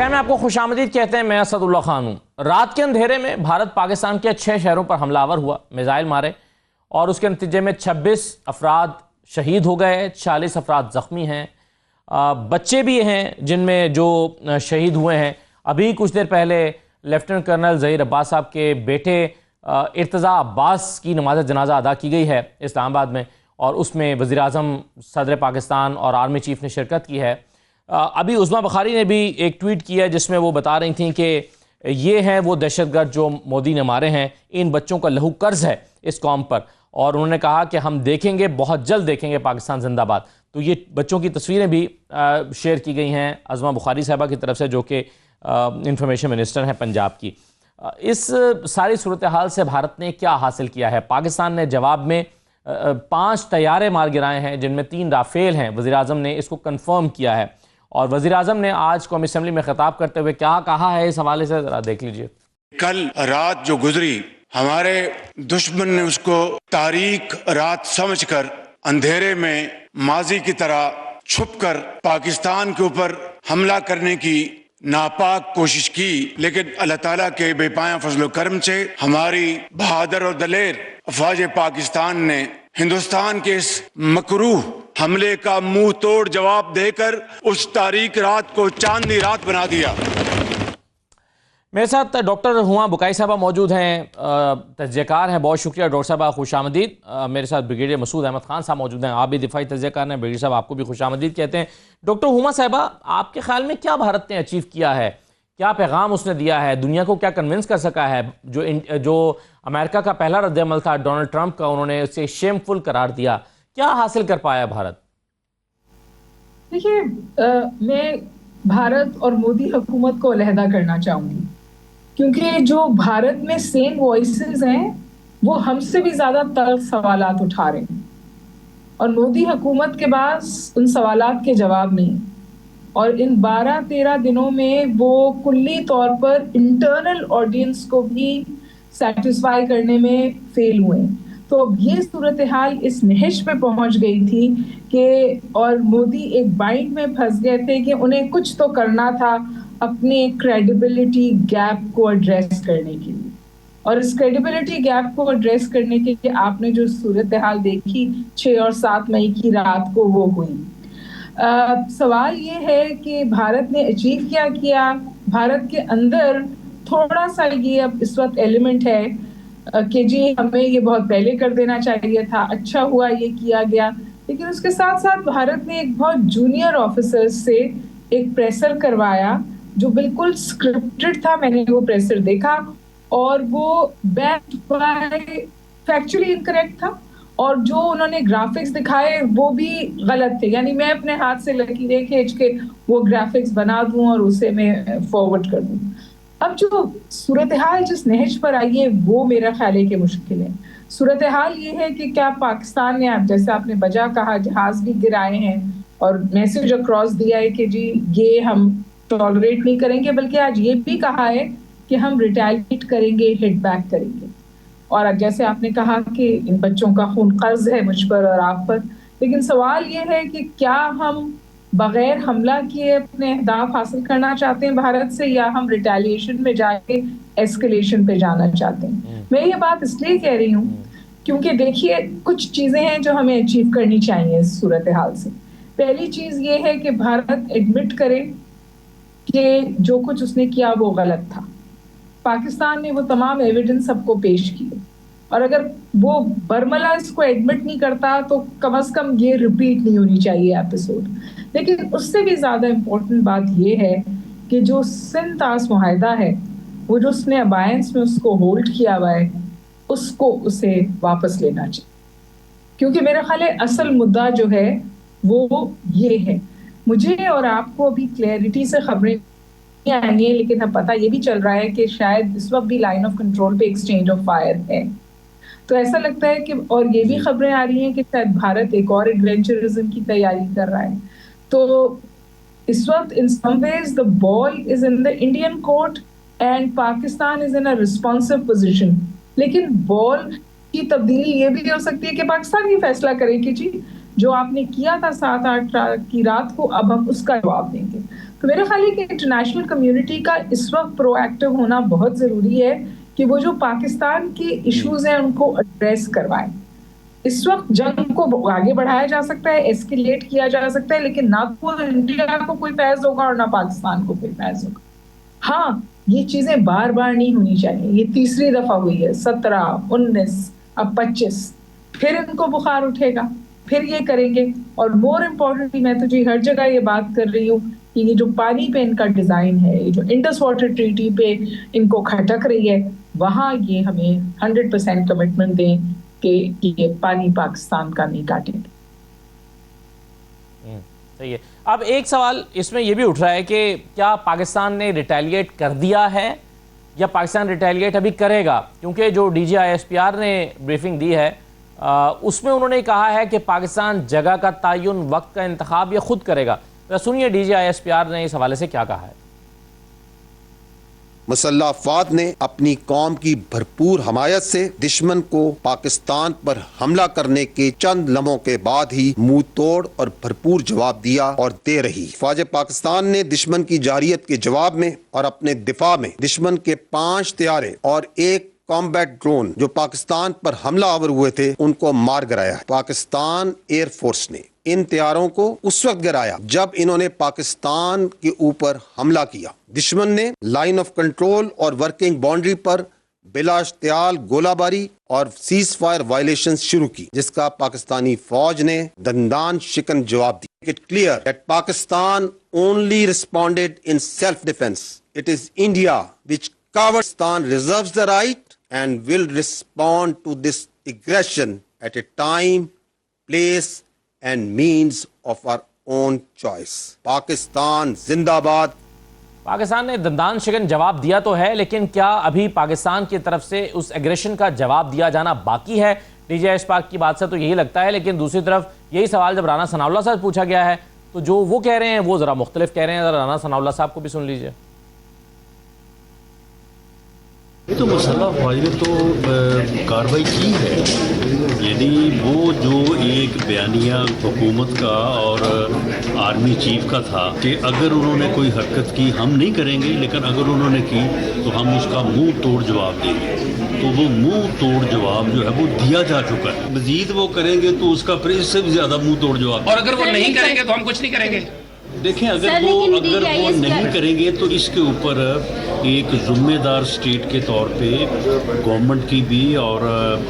Programme में आपको खुशामदीद कहते हैं। मैं असदुल्ला खान हूँ। रात के अंधेरे में भारत पाकिस्तान के 6 शहरों पर हमलावर हुआ, मिसाइल मारे और उसके नतीजे में 26 अफराद शहीद हो गए, 40 अफराद ज़ख्मी हैं। बच्चे भी हैं जिनमें जो शहीद हुए हैं। अभी कुछ देर पहले लेफ्टिनेंट कर्नल ज़हीर अब्बास साहब के बेटे इर्तज़ा अब्बास की नमाज जनाजा अदा की गई है इस्लामाबाद में, और उसमें वज़ीर आज़म, सदर पाकिस्तान और आर्मी चीफ़ ने शिरकत की है। अभी उस्मा बुखारी ने भी एक ट्वीट किया जिसमें वो बता रही थी कि ये हैं वो दहशतगर्द जो मोदी ने मारे हैं, इन बच्चों का लहू कर्ज है इस कौम पर, और उन्होंने कहा कि हम देखेंगे, बहुत जल्द देखेंगे पाकिस्तान जिंदाबाद। तो ये बच्चों की तस्वीरें भी शेयर की गई हैं उस्मा बुखारी साहबा की तरफ से, जो कि इंफॉर्मेशन मिनिस्टर हैं पंजाब की। इस सारी सूरत हाल से भारत ने क्या हासिल किया है? पाकिस्तान ने जवाब में 5 तैयारे मार गिराए हैं, जिनमें 3 राफेल हैं। वज़ीर आज़म ने इसको कन्फर्म किया है, और वज़ीर आज़म ने आज कौमी असम्बली में खिताब करते हुए क्या कहा है, इस हवाले से ज़रा देख लीजिए। कल रात जो गुजरी, हमारे दुश्मन ने उसको तारीख रात समझकर अंधेरे में माजी की तरह छुपकर पाकिस्तान के ऊपर हमला करने की नापाक कोशिश की, लेकिन अल्लाह ताला के बेपाया फजल करम से हमारी बहादुर और दलेर अफवाज पाकिस्तान ने हिंदुस्तान के इस मकरूह हमले का मुंह तोड़ जवाब देकर उस तारीख रात को चांदनी रात बना दिया। मेरे साथ डॉक्टर हुआ बुकाई साहबा मौजूद हैं, तज्ज़ियाकार हैं। बहुत शुक्रिया डॉक्टर साहबा, खुशामदीद। मेरे साथ ब्रिगेडियर मसूद अहमद खान साहब मौजूद हैं, आप भी दिफाई तज्ज़ियाकार हैं। ब्रिगेडियर साहब, आपको भी खुशामदीद कहते हैं। डॉक्टर हुमा साहबा, आपके ख्याल में क्या भारत ने अचीव किया है? क्या पैगाम उसने दिया है? दुनिया को क्या कन्विंस कर सका है? जो अमेरिका का पहला रद्द-ए-अमल था डोनाल्ड ट्रंप का, उन्होंने उसे शेमफुल करार दिया। क्या हासिल कर पाया भारत? देखिए, मैं भारत और मोदी हुकूमत को अलहदा करना चाहूँगी, क्योंकि जो भारत में सेम वॉइसेस हैं वो हमसे भी ज़्यादा तल्ख सवालात उठा रहे हैं, और मोदी हुकूमत के पास उन सवालात के जवाब नहीं। और इन 12-13 दिनों में वो कुल्ली तौर पर इंटरनल ऑडियंस को भी सेटिस्फाई करने में फेल हुए। तो अब ये सूरत हाल इस नहज पे पहुंच गई थी कि और मोदी एक बाइंड में फंस गए थे कि उन्हें कुछ तो करना था अपने क्रेडिबिलिटी गैप को एड्रेस करने के लिए। और इस क्रेडिबिलिटी गैप को एड्रेस करने के लिए आपने जो सूरत हाल देखी 6 और 7 मई की रात को, वो हुई। सवाल ये है कि भारत ने अचीव क्या किया। भारत के अंदर थोड़ा सा ये अब इस वक्त एलिमेंट है कि जी हमें ये बहुत पहले कर देना चाहिए था, अच्छा हुआ ये किया गया। लेकिन उसके साथ साथ भारत ने एक बहुत जूनियर ऑफिसर्स से एक प्रेशर करवाया जो बिल्कुल स्क्रिप्टेड था। मैंने वो प्रेशर देखा और वो बैक्ड बाय फैक्चुअली इनकरेक्ट था, और जो उन्होंने ग्राफिक्स दिखाए वो भी गलत थे। यानी मैं अपने हाथ से लकीरें खींच के वो ग्राफिक्स बना दूं और उसे मैं फॉरवर्ड कर दूं। अब जो सूरत हाल जिस नहज पर आई है वो मेरा ख्याल है कि मुश्किल है। सूरत हाल ये है कि क्या पाकिस्तान ने, जैसे आपने बजा कहा, जहाज भी गिराए हैं और मैसेज अक्रॉस दिया है कि जी ये हम टॉलरेट नहीं करेंगे, बल्कि आज ये भी कहा है कि हम रिटेलिएट करेंगे, हिट बैक करेंगे। और जैसे आपने कहा कि इन बच्चों का खून कर्ज है मुझ पर और आप पर, लेकिन सवाल ये है कि क्या हम बगैर हमला किए अपने अहदाफ हासिल करना चाहते हैं भारत से, या हम रिटेलिएशन में जाके एस्केलेशन पे जाना चाहते हैं। मैं ये बात इसलिए कह रही हूँ क्योंकि देखिए कुछ चीज़ें हैं जो हमें अचीव करनी चाहिए इस सूरत हाल से। पहली चीज़ ये है कि भारत एडमिट करे कि जो कुछ उसने किया वो गलत था। पाकिस्तान ने वो तमाम एविडेंस सबको पेश किए, और अगर वो बरमला इसको एडमिट नहीं करता तो कम से कम ये रिपीट नहीं होनी चाहिए एपिसोड। लेकिन उससे भी ज़्यादा इम्पोर्टेंट बात ये है कि जो सिंध तास मुआहिदा है, वो जो उसने अबायंस में उसको होल्ड किया हुआ है, उसको उसे वापस लेना चाहिए। क्योंकि मेरा ख्याल है असल मुद्दा जो है वो ये है। मुझे और आपको अभी क्लैरिटी से खबरें आनी है, लेकिन अब पता ये भी चल रहा है कि शायद इस वक्त भी लाइन ऑफ कंट्रोल पे एक्सचेंज ऑफ फायर है। तो ऐसा लगता है कि, और ये भी खबरें आ रही हैं कि शायद भारत एक और एडवेंचरिज्म की तैयारी कर रहा है। तो इस वक्त in some ways the ball is in the Indian court and Pakistan is in a responsive position. लेकिन बॉल की तब्दीली ये भी हो सकती है कि पाकिस्तान ये फैसला करे कि जी जो आपने किया था 7-8 की रात को, अब हम उसका जवाब देंगे। तो मेरा ख्याल है कि इंटरनेशनल कम्युनिटी का इस वक्त प्रोएक्टिव होना बहुत जरूरी है कि वो जो पाकिस्तान के इश्यूज हैं उनको एड्रेस करवाएं। इस वक्त जंग को आगे बढ़ाया जा सकता है, एस्केलेट किया जा सकता है, लेकिन ना तो इंडिया को कोई फैज होगा और ना पाकिस्तान को कोई फैज होगा। हाँ, ये चीजें बार बार नहीं होनी चाहिए। ये तीसरी दफा हुई है, 17, 19, अब 25, फिर इनको बुखार उठेगा, फिर ये करेंगे। और मोर इम्पोर्टेंटली मैं तो जी हर जगह ये बात कर रही हूँ कि ये जो पानी पे इनका डिजाइन है, ये जो इंडस वाटर ट्रीटी पे इनको खटक रही है, वहां ये हमें 100% कमिटमेंट दें कि ये पानी पाकिस्तान का नहीं काटेंगे। सही है। अब एक सवाल इसमें यह भी उठ रहा है कि क्या पाकिस्तान ने रिटेलिएट कर दिया है या पाकिस्तान रिटेलिएट अभी करेगा? क्योंकि जो DGISPR ने ब्रीफिंग दी है उसमें उन्होंने कहा है कि पाकिस्तान जगह का तयन, वक्त का इंतखाब ये खुद करेगा। तो सुनिए DGISPR ने इस हवाले से क्या कहा है। मुसल्लह अफवाद ने अपनी कौम की भरपूर हमायत से दुश्मन को पाकिस्तान पर हमला करने के चंद लम्हों के बाद ही मुंह तोड़ और भरपूर जवाब दिया और दे रही। फौज पाकिस्तान ने दुश्मन की जारियत के जवाब में और अपने दिफा में दुश्मन के 5 तैयारे और 1 कॉम्बैट ड्रोन जो पाकिस्तान पर हमला आवर हुए थे उनको मार गिराया। पाकिस्तान एयरफोर्स ने इन तैयारों को उस वक्त गिराया जब इन्होंने पाकिस्तान के ऊपर हमला किया। दुश्मन ने लाइन ऑफ कंट्रोल और वर्किंग बाउंड्री पर बिला इश्तियाल गोलाबारी और सीज फायर वायलेशन शुरू की, जिसका पाकिस्तानी फौज ने दंदान शिकन जवाब दिया। It clear that Pakistan only responded in self defence. It is India which Pakistan reserves the right and will respond to this aggression at a time, place and means of our own choice. Pakistan जिंदाबाद। पाकिस्तान ने दंदान शिकन जवाब दिया तो है, लेकिन क्या अभी पाकिस्तान की तरफ से उस एग्रेशन का जवाब दिया जाना बाकी है? DGISPR की बात से तो यही लगता है, लेकिन दूसरी तरफ यही सवाल जब राना सनाउल्लाह साहब पूछा गया है तो जो वो कह रहे हैं वो ज़रा मुख्तलिफ कह रहे हैं। राना सनाउल्लाह साहब को भी सुन लीजिए। ये तो मुसल्लह फौज ने तो कार्रवाई की है, यानी वो जो एक बयानिया हुकूमत का और आर्मी चीफ का था कि अगर उन्होंने कोई हरकत की हम नहीं करेंगे, लेकिन अगर उन्होंने की तो हम उसका मुंह तोड़ जवाब देंगे। तो वो मुंह तोड़ जवाब जो है वो दिया जा चुका है। मजीद वो करेंगे तो उसका फिर इससे भी ज़्यादा मुंह तोड़ जवाब। और अगर वो नहीं करेंगे तो हम कुछ नहीं करेंगे। देखें, अगर वो नहीं करेंगे तो इसके ऊपर एक ज़िम्मेदार स्टेट के तौर पे गवर्नमेंट की भी और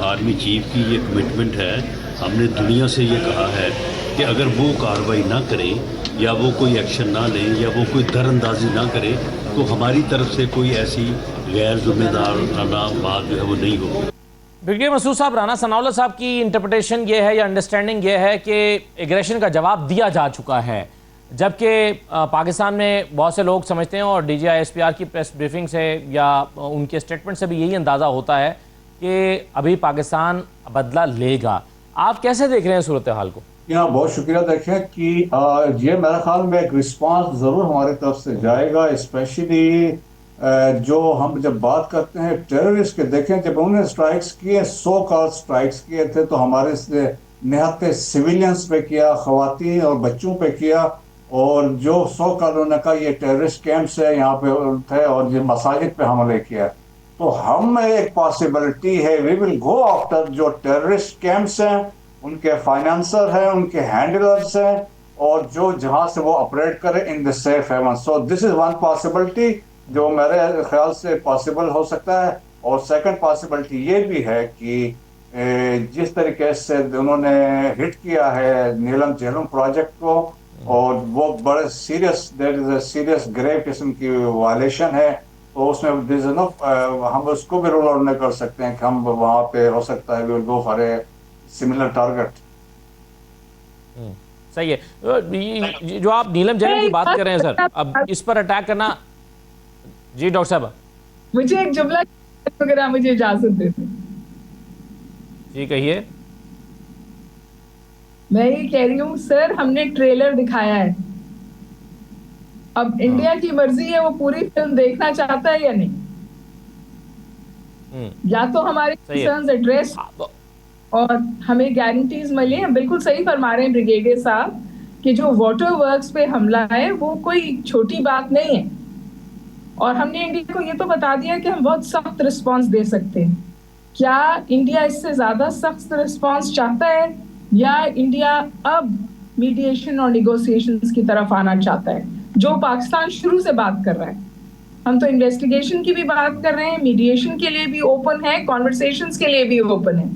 आर्मी चीफ की ये कमिटमेंट है। हमने दुनिया से ये कहा है कि अगर वो कार्रवाई ना करें या वो कोई एक्शन ना लें या वो कोई दरअंदाजी ना करे तो हमारी तरफ से कोई ऐसी गैर जिम्मेदाराना बात जो है वो नहीं होगी। ब्रिगेडियर मसूद साहब, राना सनाउल्लाह साहब की इंटरप्रिटेशन ये है या अंडरस्टैंडिंग ये है कि एग्रेशन का जवाब दिया जा चुका है, जबकि पाकिस्तान में बहुत से लोग समझते हैं और DGISPR की प्रेस ब्रीफिंग से या उनके स्टेटमेंट से भी यही अंदाज़ा होता है कि अभी पाकिस्तान बदला लेगा। आप कैसे देख रहे हैं सूरत हाल को? बहुत शुक्रिया। देखें कि ये मेरे ख्याल में एक रिस्पांस ज़रूर हमारी तरफ से जाएगा, स्पेशली जो हम जब बात करते हैं टेररिस्ट के। देखें, जब उन्होंने स्ट्राइक्स किए, 100 कॉल स्ट्राइक्स किए थे, तो हमारे से निहत्ते सिविलियंस पे किया, ख़वातीन और बच्चों पे किया, और जो 100 कॉलोनी का ये टेररिस्ट कैंप्स है यहाँ पे थे और ये मसाजिद पे हमले किया। तो हम एक पॉसिबिलिटी है, वी विल गो आफ्टर जो टेररिस्ट कैंप्स हैं, उनके फाइनेंसर हैं, उनके हैंडलर्स हैं, और जो जहाँ से वो ऑपरेट करें in the safe haven. So this is one possibility जो मेरे ख्याल से पॉसिबल हो सकता है। और सेकंड पॉसिबिलिटी ये भी है कि जिस तरीके से उन्होंने हिट किया है नीलम झेलम प्रोजेक्ट को, और वो बड़े सीरियस ग्रेव किस्म की वायलेशन है, तो उसमें हम उसको भी रूल आउट नहीं कर सकते हैं कि हम वहाँ पे हो सकता है we will go for a similar target. सही है। जो आप नीलम झेलम की बात कर रहे हैं सर, अब इस पर अटैक करना। जी डॉक्टर साहब, मुझे एक जुमला वगैरह मुझे इजाजत दे दें। जी कहिए। मैं ये कह रही हूँ सर, हमने ट्रेलर दिखाया है, अब इंडिया की मर्जी है वो पूरी फिल्म देखना चाहता है या नहीं। या तो हमारे कंसर्न्स एड्रेस और हमें गारंटीज मिली हैं। बिल्कुल सही फरमा रहे हैं ब्रिगेडियर साहब कि जो वाटर वर्क्स पे हमला है वो कोई छोटी बात नहीं है, और हमने इंडिया को ये तो बता दिया कि हम बहुत सख्त रिस्पांस दे सकते हैं। क्या इंडिया इससे ज्यादा सख्त रिस्पांस चाहता है, या इंडिया अब मीडिएशन और निगोशिएशंस की तरफ आना चाहता है, जो पाकिस्तान शुरू से बात कर रहा है? हम तो इन्वेस्टिगेशन की भी बात कर रहे हैं, मीडिएशन के लिए भी ओपन है, कॉन्वर्सेशंस के लिए भी ओपन है।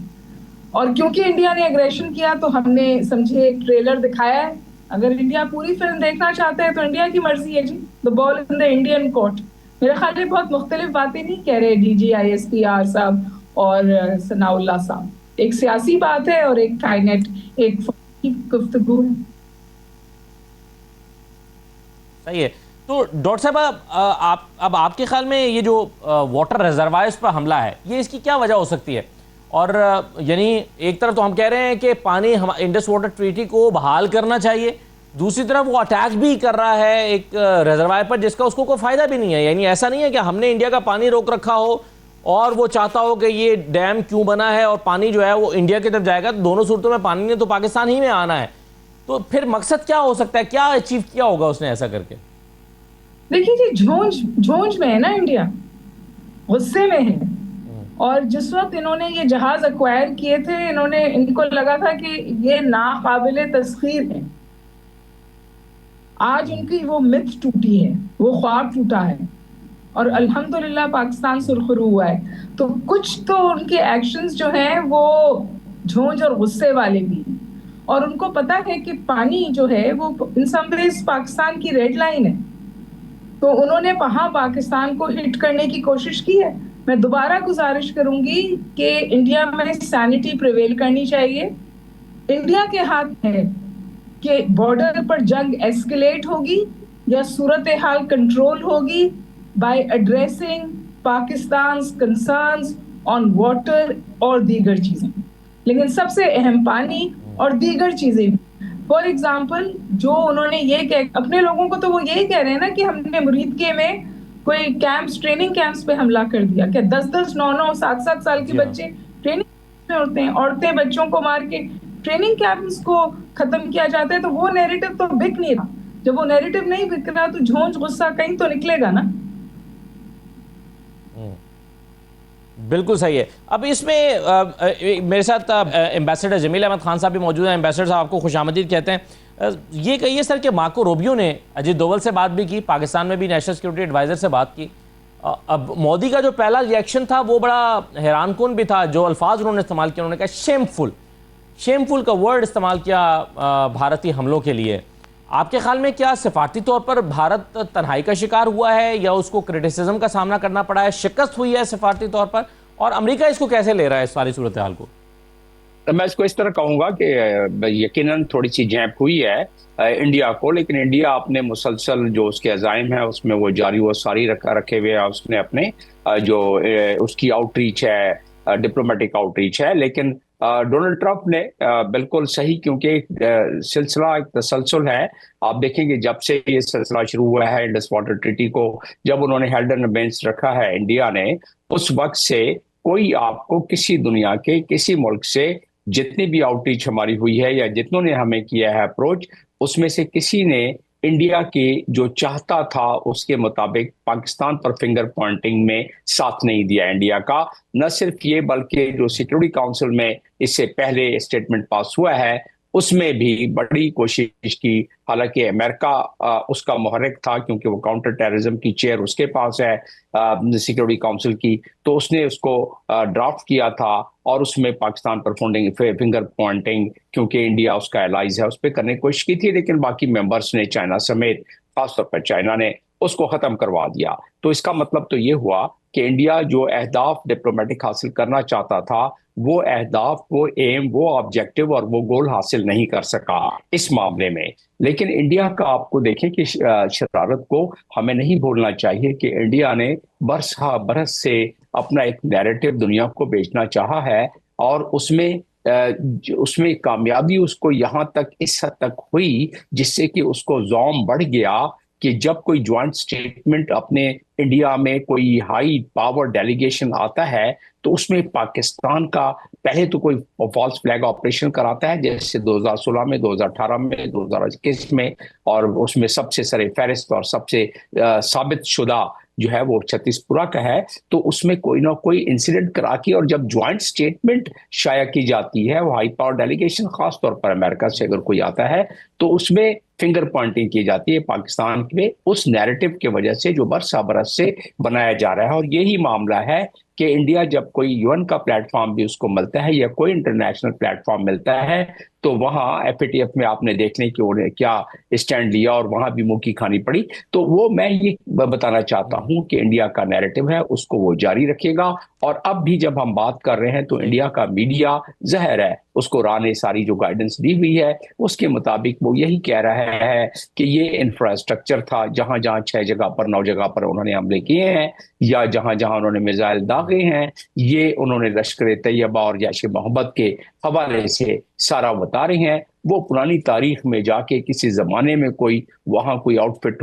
और क्योंकि इंडिया ने एग्रेशन किया तो हमने समझे एक ट्रेलर दिखाया है। अगर इंडिया पूरी फिल्म देखना चाहता है तो इंडिया की मर्जी है जी, the ball in the Indian court. मेरे ख्याल में बहुत मुख्तलिफ बातें नहीं कह रहे DGISPR साहब और सनाउल्लाह साहब। एक सियासी बात है और एक कायनेट, एक गुफ्तगू है। सही है। तो डॉक्टर साहब, आप अब आपके ख्याल में ये जो वाटर रिजर्वायर्स पर हमला है, ये इसकी क्या वजह हो सकती है? और यानी एक तरफ तो हम कह रहे हैं कि पानी हम इंडस वाटर ट्रीटी को बहाल करना चाहिए, दूसरी तरफ वो अटैक भी कर रहा है एक रिजर्वायर पर जिसका उसको कोई फायदा भी नहीं है। यानी ऐसा नहीं है कि हमने इंडिया का पानी रोक रखा हो और वो चाहता हो कि ये डैम क्यों बना है और पानी जो है वो इंडिया की तरफ जाएगा। तो दोनों सूरतों में पानी ने तो पाकिस्तान ही में आना है। तो फिर मकसद क्या हो सकता है, क्या अचीव किया होगा उसने ऐसा करके? देखिए जी, झोंझ में है ना इंडिया, गुस्से में है। और जिस वक्त इन्होंने ये जहाज एक्वायर किए थे, इनको लगा था कि ये नाकाबिले तस्खीर है। आज उनकी वो मिथ टूटी है, वो ख्वाब टूटा है, और अल्हम्दुलिल्लाह पाकिस्तान सुरखरू हुआ है। तो कुछ तो उनके एक्शंस जो हैं वो झोंझ और गुस्से वाले भी, और उनको पता है कि पानी जो है वो इन सम वेज पाकिस्तान की रेड लाइन है। तो उन्होंने वहां पाकिस्तान को हिट करने की कोशिश की है। मैं दोबारा गुजारिश करूंगी कि इंडिया में सैनिटी प्रिवेल करनी चाहिए। इंडिया के हाथ है कि बॉर्डर पर जंग एस्केलेट होगी या सूरत हाल कंट्रोल होगी by addressing Pakistan concerns on water और दीगर चीजें, लेकिन सबसे अहम पानी और दीगर चीजें। फॉर एग्जाम्पल, जो उन्होंने ये कह, अपने लोगों को तो वो यही कह रहे हैं ना कि हमने मुरीदके में कोई कैंप्स, ट्रेनिंग कैंप्स पे हमला कर दिया। क्या 10-10, 9-9, 7-7 साल के बच्चे ट्रेनिंग में होते हैं? औरतें बच्चों को मार के ट्रेनिंग कैंप्स को खत्म किया जाता है। तो वो नैरेटिव तो बिक नहीं रहा। जब वो नैरेटिव नहीं बिक रहा तो झोंझ गुस्सा कहीं तो निकलेगा ना। बिल्कुल सही है। अब इसमें मेरे साथ एम्बेसडर जमील अहमद खान साहब भी मौजूद हैं। एम्बेसडर साहब आपको खुशामदीद कहते हैं। ये कहिए सर कि मार्को रूबियो ने अजीत डोवल से बात भी की, पाकिस्तान में भी नेशनल सिक्योरिटी एडवाइज़र से बात की। अब मोदी का जो पहला रिएक्शन था वो बड़ा हैरानकुन भी था। जो अल्फाज उन्होंने इस्तेमाल किया, उन्होंने कहा शेमफुल का वर्ड इस्तेमाल किया भारतीय हमलों के लिए। आपके ख्याल में क्या सिफारती तौर पर भारत तन्हाई का शिकार हुआ है या उसको क्रिटिसिज्म का सामना करना पड़ा है, शिकस्त हुई है सिफारती तौर पर, और अमेरिका इसको कैसे ले रहा है इस सारी सूरत हाल को? तो मैं इसको इस तरह कहूंगा कि यकीनन थोड़ी सी झेप हुई है इंडिया को, लेकिन इंडिया अपने मुसलसल जो उसके अज़ाइम है उसमें वो जारी व सारी रखे हुए है। उसने अपने जो उसकी आउटरीच है, डिप्लोमेटिक आउटरीच है। लेकिन डोनाल्ड ट्रंप ने बिल्कुल सही, क्योंकि सिलसिला एक तसलसल है। आप देखेंगे जब से ये सिलसिला शुरू हुआ है इंडस वाटर ट्रीटी को, जब उन्होंने हेल्ड एंड बेंच रखा है इंडिया ने, उस वक्त से कोई आपको किसी दुनिया के किसी मुल्क से जितनी भी आउटरीच हमारी हुई है या जितनों ने हमें किया है अप्रोच, उसमें से किसी ने इंडिया के जो चाहता था उसके मुताबिक पाकिस्तान पर फिंगर पॉइंटिंग में साथ नहीं दिया इंडिया का। न सिर्फ ये बल्कि जो सिक्योरिटी काउंसिल में इससे पहले स्टेटमेंट पास हुआ है उसमें भी बड़ी कोशिश की। हालांकि अमेरिका उसका मुहर्रिक था, क्योंकि वो काउंटर टेररिज्म की चेयर उसके पास है सिक्योरिटी काउंसिल की, तो उसने उसको ड्राफ्ट किया था और उसमें पाकिस्तान पर फिंगर पॉइंटिंग, क्योंकि इंडिया उसका एलाइज है, उस पर करने की कोशिश की थी। लेकिन बाकी मेंबर्स ने, चाइना समेत, खासतौर पर चाइना ने उसको खत्म करवा दिया। तो इसका मतलब तो ये हुआ कि इंडिया जो अहदाफ डिप्लोमेटिक हासिल करना चाहता था, वो अहदाफ, वो एम, वो ऑब्जेक्टिव और वो गोल हासिल नहीं कर सका इस मामले में। लेकिन इंडिया का आपको देखें कि शरारत को हमें नहीं भूलना चाहिए कि इंडिया ने बरस से अपना एक नैरेटिव दुनिया को बेचना चाहा है, और उसमें कामयाबी उसको यहाँ तक, इस हद तक हुई जिससे कि उसको ज़ौम बढ़ गया कि जब कोई ज्वाइंट स्टेटमेंट अपने इंडिया में कोई हाई पावर डेलीगेशन आता है तो उसमें पाकिस्तान का पहले तो कोई फॉल्स फ्लैग ऑपरेशन कराता है, जैसे 2016 में, 2018 में, 2021 में, और उसमें सबसे सरे फहरिस्त और सबसे साबित शुदा जो है वो छत्तीसपुरा का है। तो उसमें कोई ना कोई इंसिडेंट करा के, और जब ज्वाइंट स्टेटमेंट शाया की जाती है, वो हाई पावर डेलीगेशन खास तौर पर अमेरिका से अगर कोई आता है, तो उसमें फिंगर पॉइंटिंग की जाती है पाकिस्तान के उस नैरेटिव की वजह से जो बरसा बरस से बनाया जा रहा है। और यही मामला है कि इंडिया जब कोई यूएन का प्लेटफॉर्म भी उसको मिलता है या कोई इंटरनेशनल प्लेटफॉर्म मिलता है, तो वहां एफएटीएफ में आपने देखने की उन्हें क्या स्टैंड लिया और वहां भी मुंह की खानी पड़ी। तो वो मैं ये बताना चाहता हूं कि इंडिया का नैरेटिव है उसको वो जारी रखेगा। और अब भी जब हम बात कर रहे हैं तो इंडिया का मीडिया ज़ाहिर है उसको राह ने सारी जो गाइडेंस दी हुई है उसके मुताबिक वो यही कह रहा है कि ये इंफ्रास्ट्रक्चर था, जहां जहां 6 जगह पर 9 जगह पर उन्होंने हमले किए हैं या जहां जहां उन्होंने मिसाइल दागे हैं, ये उन्होंने लश्कर तैयबा और जैश मोहब्बत के हवाले से सारा बता रहे हैं। वो पुरानी तारीख में जाके किसी जमाने में कोई वहां कोई आउटफिट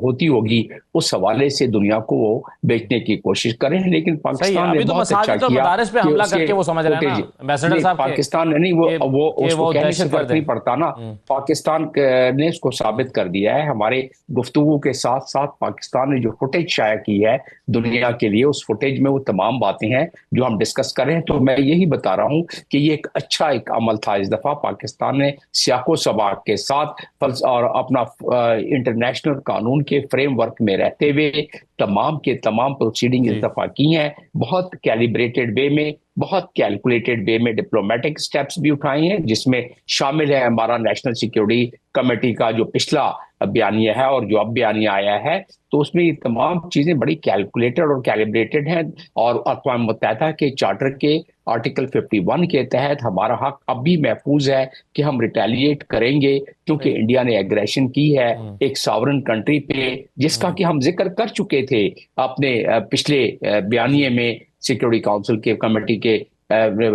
होती होगी, उस हवाले से दुनिया को वो बेचने की कोशिश करें। लेकिन पाकिस्तान ने बहुत अच्छा किया पे हमला करके वो समझ रहे हैं ना एम्बेसडर साहब, पाकिस्तान नहीं वो उसको कहने से फर्क नहीं पड़ता ना। पाकिस्तान ने उसको साबित कर दिया है। हमारे गुफ्तगू के साथ साथ पाकिस्तान ने जो फुटेज शाया की है दुनिया के लिए, उस फुटेज में वो तमाम बातें हैं जो हम डिस्कस कर रहे हैं। तो मैं यही बता रहा हूं कि ये एक अच्छा एक अमल था। इस दफा पाकिस्तान ने सियाको सबाक के साथ और अपना इंटरनेशनल कानून के फ्रेमवर्क में रहते हुए तमाम के तमाम प्रोसीडिंग इस दफा की हैं। बहुत कैलिब्रेटेड वे में, बहुत कैलकुलेटेड वे में डिप्लोमेटिक स्टेप्स भी उठाए हैं, जिसमें शामिल है हमारा नेशनल सिक्योरिटी कमेटी का जो पिछला बयानिया है और जो अब बयानिया आया है, तो उसमें ये तमाम चीजें बड़ी कैलकुलेटेड और कैलिब्रेटेड हैं। और अक़वाम मुत्तहिदा के चार्टर के आर्टिकल 51 के तहत हमारा हक अब भी महफूज है कि हम रिटेलिएट करेंगे, क्योंकि इंडिया ने एग्रेशन की है एक सॉवरन कंट्री पे, जिसका कि हम जिक्र कर चुके थे अपने पिछले बयानिए में सिक्योरिटी काउंसिल के कमेटी के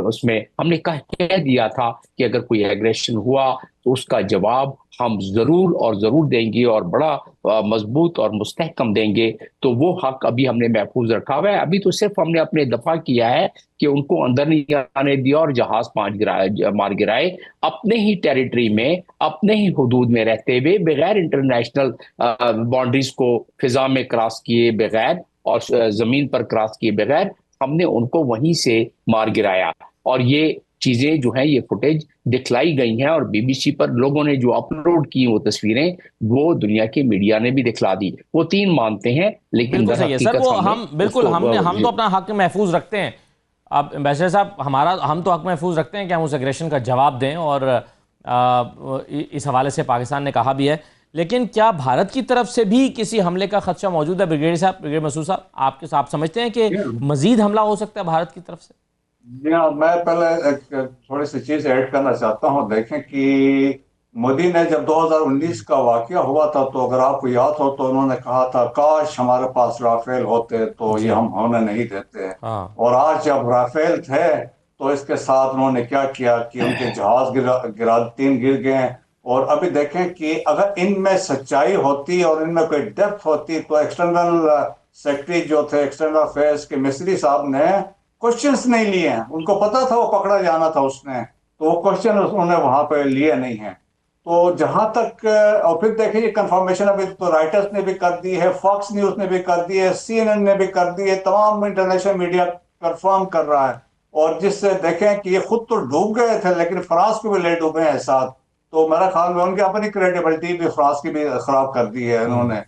उसमें हमने कह दिया था कि अगर कोई एग्रेशन हुआ तो उसका जवाब हम जरूर और जरूर देंगे और बड़ा मजबूत और मुस्तहकम देंगे। तो वो हक अभी हमने महफूज रखा हुआ है। अभी तो सिर्फ हमने अपने दफा किया है कि उनको अंदर नहीं आने दिया और जहाज मार गिराए अपने ही टेरिटरी में, अपने ही हुदूद में रहते हुए, बगैर इंटरनेशनल बाउंड्रीज को फिजा में क्रॉस किए बगैर और जमीन पर क्रॉस किए बगैर हमने उनको वहीं से मार गिराया। और ये चीजें जो हैं, ये फुटेज दिखलाई गई हैं और बीबीसी पर लोगों ने जो अपलोड की वो तस्वीरें, वो दुनिया के मीडिया ने भी दिखला दी। वो 3 मानते हैं, लेकिन सर वो हम बिल्कुल हम तो अपना हक महफूज रखते हैं। अब एम्बेसडर साहब हम तो हक महफूज रखते हैं कि हम उस एग्रेशन का जवाब दें, और इस हवाले से पाकिस्तान ने कहा भी है। लेकिन क्या भारत की तरफ से भी किसी हमले का खदशा मौजूद है? ब्रिगेडियर मसूद साहब, आप समझते हैं कि मजीद हमला हो सकता है भारत की तरफ से? जी हाँ, मैं पहले एक थोड़ी सी चीज ऐड करना चाहता हूँ। देखें कि मोदी ने जब 2019 का वाकया हुआ था, तो अगर आपको याद हो तो उन्होंने कहा था काश हमारे पास राफेल होते तो ये हम होने नहीं देते। और आज जब राफेल थे तो इसके साथ उन्होंने क्या किया कि उनके जहाज गिरा 3 गिर गए। और अभी देखें कि अगर इनमें सच्चाई होती और इनमें कोई डेप्थ होती तो एक्सटर्नल सेक्रेटरी जो थे एक्सटर्नल अफेयर्स के मिस्री साहब ने क्वेश्चंस नहीं लिए हैं। उनको पता था वो पकड़ा जाना था उसने, तो वो क्वेश्चन उन्होंने वहां पे लिए नहीं हैं। तो जहां तक और फिर देखिए कंफर्मेशन अभी तो राइटर्स ने भी कर दी है, फॉक्स न्यूज ने भी कर दी है, CNN ने भी कर दी है, तमाम इंटरनेशनल मीडिया कंफर्म कर रहा है। और जिससे देखें कि ये खुद तो डूब गए थे लेकिन फ्रांस को भी ले डूबे हैं साथ। तो मेरा ख्याल में उनकी अपनी क्रेडिबिलिटी भी फ्रांस की भी खराब कर दी है इन्होंने।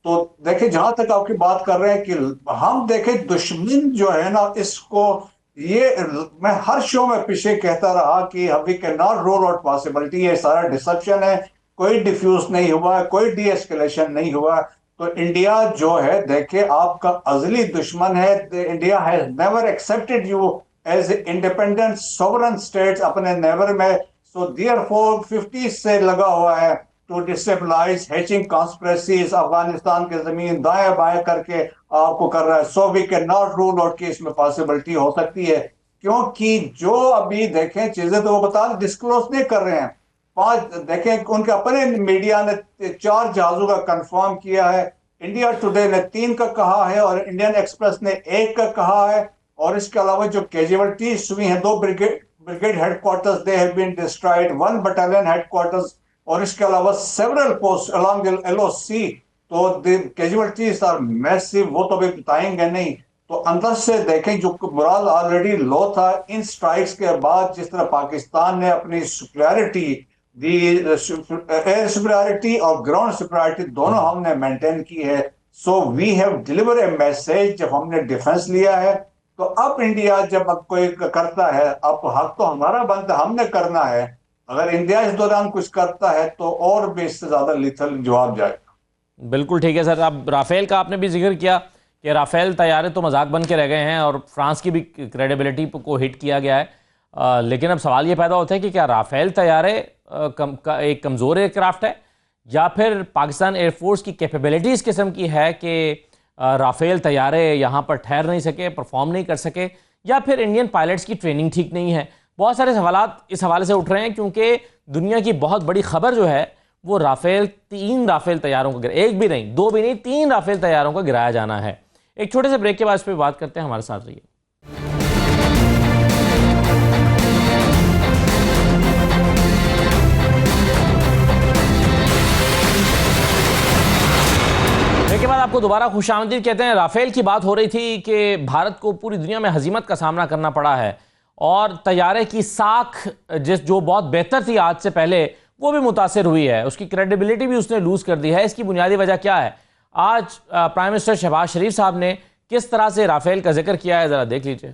तो देखिए जहां तक आपकी बात कर रहे हैं कि हम देखें दुश्मन जो है ना, इसको ये मैं हर शो में पीछे कहता रहा कि we can not rule out possibility. ये सारा डिसेप्शन है, कोई डिफ्यूज नहीं हुआ है, कोई डी एस्केलेशन नहीं हुआ। तो इंडिया जो है देखिए आपका अजली दुश्मन है। India has never accepted you as independent sovereign states अपने नेबर में। सो देयरफॉर 50 से लगा हुआ है to destabilise hatching conspiracies, Afghanistan के जमीन दाएं बाएं करके आपको कर रहा है। So we can not rule out कि इसमें पॉसिबिलिटी हो सकती है, क्योंकि जो अभी देखें चीजें तो वो बता डिस्क्लोज नहीं कर रहे हैं। 5 देखें, उनके अपने मीडिया ने 4 जहाजों का कंफर्म किया है, इंडिया टुडे ने 3 का कहा है और इंडियन एक्सप्रेस ने 1 का कहा है। और इसके अलावा जो कैजुअलिटीज हुई हैं, 2 brigade headquarters they have been destroyed, 1 battalion headquarters, और इसके अलावा several post along the LOC। तो द कैजुअलिटीज आर मैसिव, वो तो अभी बताएंगे नहीं। तो अंदर से देखें, जो मोरल ऑलरेडी लो था इन स्ट्राइक्स के बाद, जिस तरह पाकिस्तान ने अपनी सुपीरियरिटी दी, एयर सुपीरियरिटी और ग्राउंड सुपीरियरिटी दोनों हमने मेंटेन की है। So we have deliver a message. जब हमने डिफेंस लिया है, तो अब इंडिया जब कोई करता है, अब हक तो हमारा बनता है, हमने करना है। अगर इंडिया इस दौरान कुछ करता है तो और भी इससे ज्यादा लिथल जवाब जाएगा। बिल्कुल ठीक है सर। अब राफेल का आपने भी जिक्र किया कि राफेल तैयारे तो मजाक बन के रह गए हैं और फ्रांस की भी क्रेडिबिलिटी को हिट किया गया है। लेकिन अब सवाल ये पैदा होता है कि क्या राफेल तैयारे एक कमज़ोर एयरक्राफ्ट है, या फिर पाकिस्तान एयरफोर्स की कैपेबिलिटी इस किस्म की है कि राफेल तैयारे यहाँ पर ठहर नहीं सके, परफॉर्म नहीं कर सके, या फिर इंडियन पायलट्स की ट्रेनिंग ठीक नहीं है। बहुत सारे सवालात इस हवाले से उठ रहे हैं, क्योंकि दुनिया की बहुत बड़ी खबर जो है वो राफेल 3 राफेल तैयारों का, एक भी नहीं, 2 भी नहीं, 3 राफेल तैयारों का गिराया जाना है। एक छोटे से ब्रेक के बाद इस पर बात करते हैं, हमारे साथ रहिए। ब्रेक के बाद आपको दोबारा खुशामदीद कहते हैं। राफेल की बात हो रही थी कि भारत को पूरी दुनिया में हजीमत का सामना करना पड़ा है और तैयारे की साख जो बहुत बेहतर थी आज से पहले, वो भी मुतासिर हुई है, उसकी क्रेडिबिलिटी भी उसने लूज कर दी है। इसकी बुनियादी वजह क्या है? आज प्राइम मिनिस्टर शहबाज शरीफ साहब ने किस तरह से राफेल का जिक्र किया है, जरा देख लीजिए।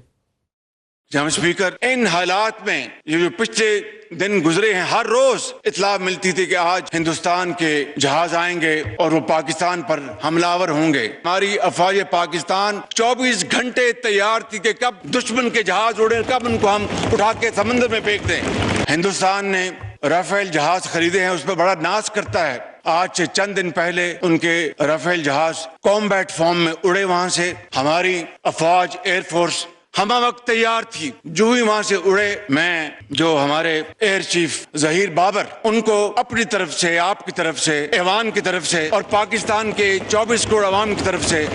जनाब स्पीकर, इन हालात में ये जो पिछले दिन गुजरे हैं, हर रोज इतला मिलती थी कि आज हिंदुस्तान के जहाज आएंगे और वो पाकिस्तान पर हमलावर होंगे। हमारी अफवाज पाकिस्तान 24 घंटे तैयार थी कि कब दुश्मन के जहाज उड़े, कब उनको हम उठा के समंदर में फेंक दें। हिंदुस्तान ने राफेल जहाज खरीदे हैं, उस पर बड़ा नाज करता है। आज से चंद दिन पहले उनके राफेल जहाज कॉम्बैट फॉर्म में उड़े वहां से। हमारी अफवाज एयरफोर्स हम वक्त तैयार थी, जो ही वहां से उड़े। मैं जो हमारे एयर चीफ जहीर बाबर, उनको अपनी तरफ से, आपकी तरफ से, ऐवान की तरफ से और पाकिस्तान के 24 करोड़ अवाम की तरफ से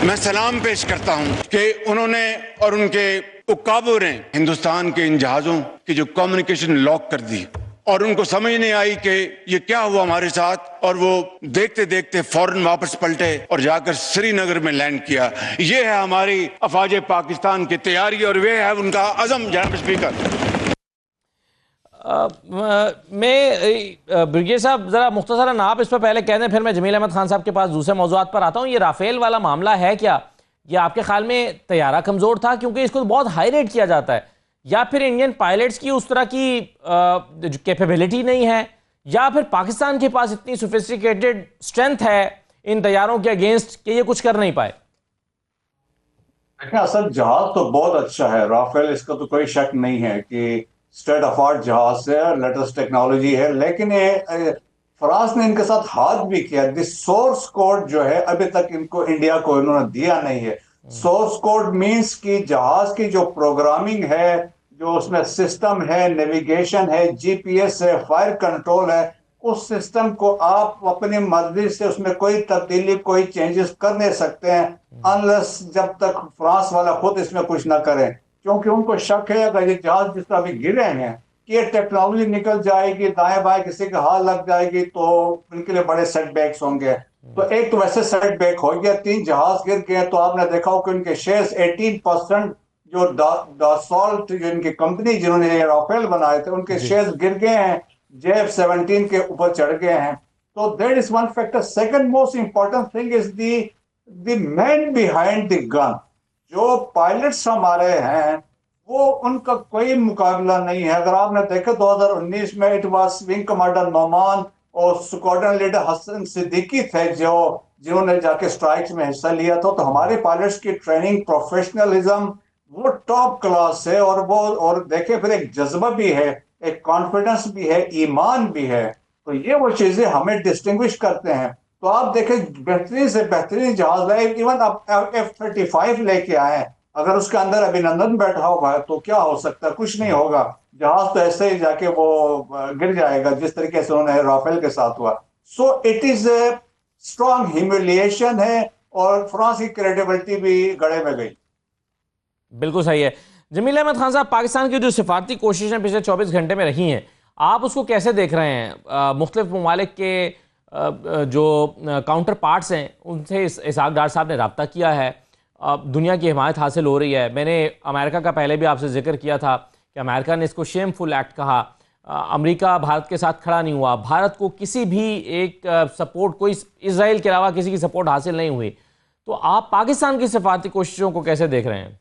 मैं सलाम पेश करता हूं कि उन्होंने और उनके उकाबों ने हिंदुस्तान के इन जहाजों की जो कम्युनिकेशन लॉक कर दी और उनको समझ नहीं आई कि ये क्या हुआ हमारे साथ, और वो देखते देखते फौरन वापस पलटे और जाकर श्रीनगर में लैंड किया। ये है हमारी अफवाज पाकिस्तान की तैयारी और वे है उनका अज़म। जनाब स्पीकर, मैं ब्रिगेड साहब ज़रा मुख्तसरन आप इस पर पहले कह दें, फिर मैं जमील अहमद खान साहब के पास दूसरे मौज़ूआत पर आता हूँ। ये राफेल वाला मामला है क्या, ये आपके ख्याल में तैयारा कमज़ोर था क्योंकि इसको बहुत हाई रेट किया जाता है, या फिर इंडियन पायलट्स की उस तरह की कैपेबिलिटी नहीं है, या फिर पाकिस्तान के पास इतनी सोफिस्टिकेटेड स्ट्रेंथ है इन तैयारों के अगेंस्ट कि ये कुछ कर नहीं पाए? असल जहाज तो बहुत अच्छा है राफेल, इसका तो कोई शक नहीं है कि स्टेट ऑफ आर्ट जहाज है, लेटेस्ट टेक्नोलॉजी है। लेकिन ये फ्रांस ने इनके साथ हाथ भी किया। सोर्स कोड जो है अभी तक इनको इंडिया को इन्होंने दिया नहीं है। सोर्स कोड मींस कि जहाज की जो प्रोग्रामिंग है, जो उसमें सिस्टम है, नेविगेशन है, जीपीएस है, फायर कंट्रोल है, उस सिस्टम को आप अपनी मर्जी से उसमें कोई तब्दीली, कोई चेंजेस कर नहीं सकते हैं अनलेस जब तक फ्रांस वाला खुद इसमें कुछ ना करें, क्योंकि उनको शक है अगर ये जहाज जिस तरह अभी गिरे हैं कि ये टेक्नोलॉजी निकल जाएगी, दाएं बाएं किसी के हाथ लग जाएगी तो उनके लिए बड़े सेटबैक्स होंगे। तो एक तो वैसे सेटबैक हो गया, 3 जहाज गिर गए। तो आपने देखा हो कि उनके शेयर्स 18% जो डसॉल्ट जो इनकी कंपनी जिन्होंने ये राफेल बनाए थे, उनके शेयर्स गिर गए हैं, JF-17 के ऊपर चढ़ गए हैं। तो that is one factor. Second most important thing is the man behind the gun. जो पायलट्स हमारे हैं वो उनका कोई मुकाबला नहीं है। अगर आपने देखा 2019 में it was wing commander Noman और स्क्वाड्रन लीडर हसन सिद्दीकी थे जो जिन्होंने जाके स्ट्राइक्स में हिस्सा लिया था। तो हमारे पायलट्स की ट्रेनिंग, प्रोफेशनलिज्म वो टॉप क्लास है। और देखे फिर एक जज्बा भी है, एक कॉन्फिडेंस भी है, ईमान भी है। तो ये वो चीजें हमें डिस्टिंग्विश करते हैं। तो आप देखें बेहतरीन से बेहतरीन जहाज लाए, इवन आप F-35 लेके आए। अगर उसके अंदर अभिनंदन बैठा होगा तो क्या हो सकता है? कुछ नहीं होगा, जहाज तो ऐसे ही जाके वो गिर जाएगा, जिस तरीके से उन्होंने राफेल के साथ हुआ। सो it is a strong humiliation है, और फ्रांस की क्रेडिबिलिटी भी गड़े में गई। बिल्कुल सही है। जमील अहमद खान साहब, पाकिस्तान की जो सिफारती कोशिशें पिछले 24 घंटे में रही हैं, आप उसको कैसे देख रहे हैं? मुख्तलिफ ममालिक के जो काउंटर पार्ट्स हैं उनसे इसहाक डार साहब ने रब्ता किया है, दुनिया की हिमायत हासिल हो रही है। मैंने अमेरिका का पहले भी आपसे जिक्र किया था कि अमेरिका ने इसको शेमफुल एक्ट कहा। अमेरिका भारत के साथ खड़ा नहीं हुआ, भारत को किसी भी एक सपोर्ट, कोई इजराइल के अलावा किसी की सपोर्ट हासिल नहीं हुई। तो आप पाकिस्तान की सिफारती कोशिशों को कैसे देख रहे हैं?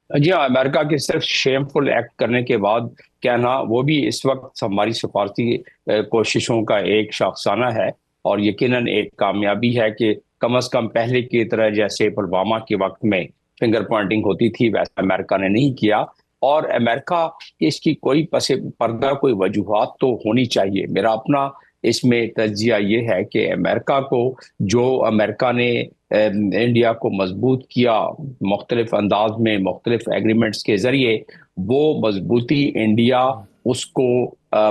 जी हाँ, अमेरिका के सिर्फ शेमफुल एक्ट करने के बाद कहना, वो भी इस वक्त हमारी सिफारती कोशिशों का एक शाखसाना है, और यकीनन एक कामयाबी है कि कम से कम पहले की तरह जैसे पुलवामा के वक्त में फिंगर पॉइंटिंग होती थी वैसा अमेरिका ने नहीं किया। और अमेरिका इसकी कोई पसे पर्दा कोई वजूहात तो होनी चाहिए। मेरा अपना इसमें तजिया ये है कि अमेरिका को, जो अमेरिका ने इंडिया को मजबूत किया मुख्तलिफ अंदाज में मुख्तलिफ एग्रीमेंट्स के जरिए, वो मजबूती इंडिया उसको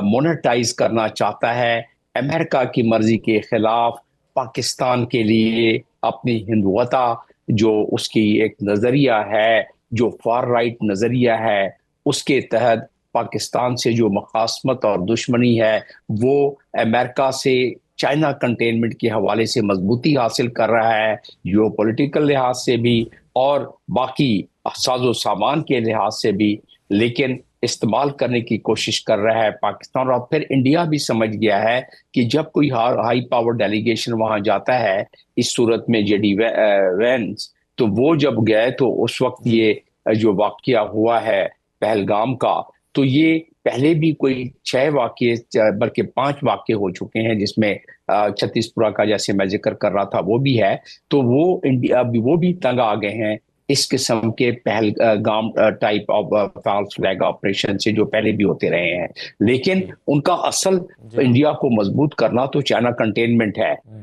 मोनेटाइज करना चाहता है। अमेरिका की मर्जी के खिलाफ पाकिस्तान के लिए अपनी हिंदुवता, जो उसकी एक नजरिया है, जो फार राइट नजरिया है, उसके तहत पाकिस्तान से जो मखासमत और दुश्मनी है, वो अमेरिका से चाइना कंटेनमेंट के हवाले से मजबूती हासिल कर रहा है, जियो पॉलिटिकल लिहाज से भी और बाकी साजो सामान के लिहाज से भी, लेकिन इस्तेमाल करने की कोशिश कर रहा है पाकिस्तान। और फिर इंडिया भी समझ गया है कि जब कोई हाई पावर डेलीगेशन वहां जाता है, इस सूरत में जेडी वेंस, तो वो जब गए तो उस वक्त ये जो वाकया हुआ है पहलगाम का, तो ये पहले भी कोई 6 वाकये बल्कि 5 वाकये हो चुके हैं, जिसमें छत्तीसपुरा का जैसे मैं जिक्र कर रहा था वो भी है। तो वो इंडिया वो भी तंग आ गए हैं इस किस्म के Pahalgam type of false flag operation से, जो पहले भी होते रहे हैं। लेकिन उनका असल इंडिया को मजबूत करना तो चाइना कंटेनमेंट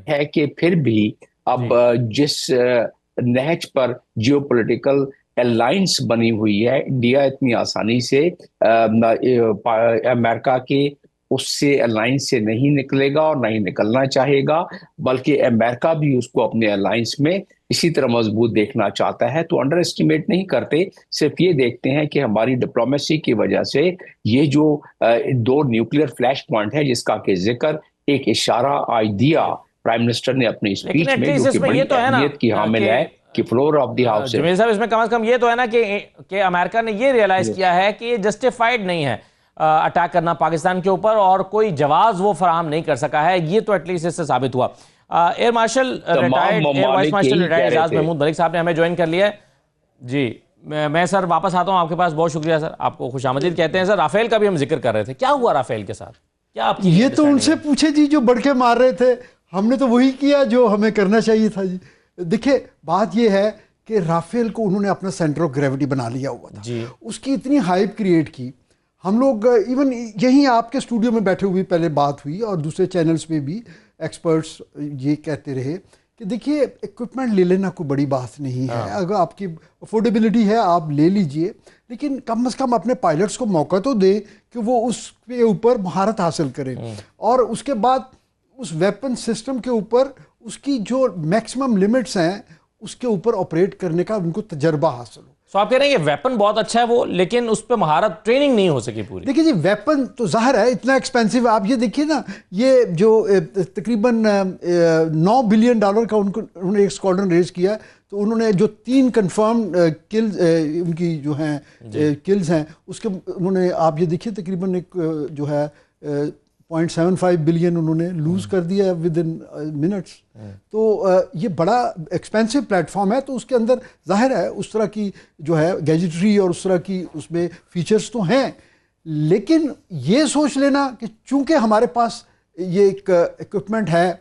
है कि फिर भी अब जिस नहज पर जियोपॉलिटिकल अलायंस बनी हुई है, इंडिया इतनी आसानी से अमेरिका के उससे अलायंस से नहीं निकलेगा और नहीं निकलना चाहेगा, बल्कि अमेरिका भी उसको अपने अलायंस में इसी तरह मजबूत देखना चाहता है। तो अंडर एस्टिमेट नहीं करते, सिर्फ ये देखते हैं कि हमारी डिप्लोमेसी की वजह से ये जो 2 न्यूक्लियर फ्लैश पॉइंट है, जिसका के जिक्र एक इशारा आज दिया प्राइम मिनिस्टर ने अपनी स्पीच में, जो कि बड़ी अहमियत की हामिल है कि floor of the house. Jamil साहब, इसमें कम से कम ये तो है ना कि अमेरिका ने ये रियलाइज किया है कि ये जस्टिफाइड नहीं है अटैक करना पाकिस्तान के ऊपर, और कोई जवाब वो फराहम नहीं कर सका है। ये तो एटलीस्ट इससे साबित हुआ। Air marshal retired air vice marshal retired Ejaz Mahmood Malik sahab ने हमें ज्वाइन कर लिया है। जी मैं सर वापस आता हूँ आपके पास। बहुत शुक्रिया सर, आपको खुशामदीद कहते हैं। सर, राफेल का भी हम जिक्र कर रहे थे, क्या हुआ राफेल के साथ? क्या आपकी ये तो उनसे पूछे जी, जो बढ़ के मार रहे थे। हमने तो वही किया जो हमें करना चाहिए था जी। देखिए, बात ये है कि राफेल को उन्होंने अपना सेंटर ऑफ ग्रेविटी बना लिया हुआ था जी। उसकी इतनी हाइप क्रिएट की। हम लोग इवन यहीं आपके स्टूडियो में बैठे हुए पहले बात हुई, और दूसरे चैनल्स पे भी एक्सपर्ट्स ये कहते रहे कि देखिए, इक्विपमेंट ले लेना कोई बड़ी बात नहीं है। अगर आपकी अफोर्डेबिलिटी है आप ले लीजिए, लेकिन कम से कम अपने पायलट्स को मौका तो दे कि वो उसके ऊपर महारत हासिल करें, और उसके बाद उस वेपन सिस्टम के ऊपर उसकी जो मैक्सिमम लिमिट्स हैं उसके ऊपर ऑपरेट करने का उनको तजर्बा हासिल हो। तो आप कह रहे हैं ये वेपन बहुत अच्छा है वो, लेकिन उस पर महारत ट्रेनिंग नहीं हो सकी पूरी। देखिए जी, वेपन तो जाहिर है इतना एक्सपेंसिव। आप ये देखिए ना, ये जो तकरीबन $9 बिलियन का उन्होंने एक स्क्वाड्रन रेज किया, तो उन्होंने जो 3 कंफर्म किल्स उनकी जो हैं किल्स हैं, उसके उन्होंने आप ये देखिए तकरीबन एक जो है 0.75 बिलियन उन्होंने लूज कर दिया विद इन मिनट्स। तो ये बड़ा एक्सपेंसिव प्लेटफॉर्म है, तो उसके अंदर जाहिर है उस तरह की जो है गैजेटरी और उस तरह की उसमें फीचर्स तो हैं, लेकिन ये सोच लेना कि चूंकि हमारे पास ये एक इक्विपमेंट है,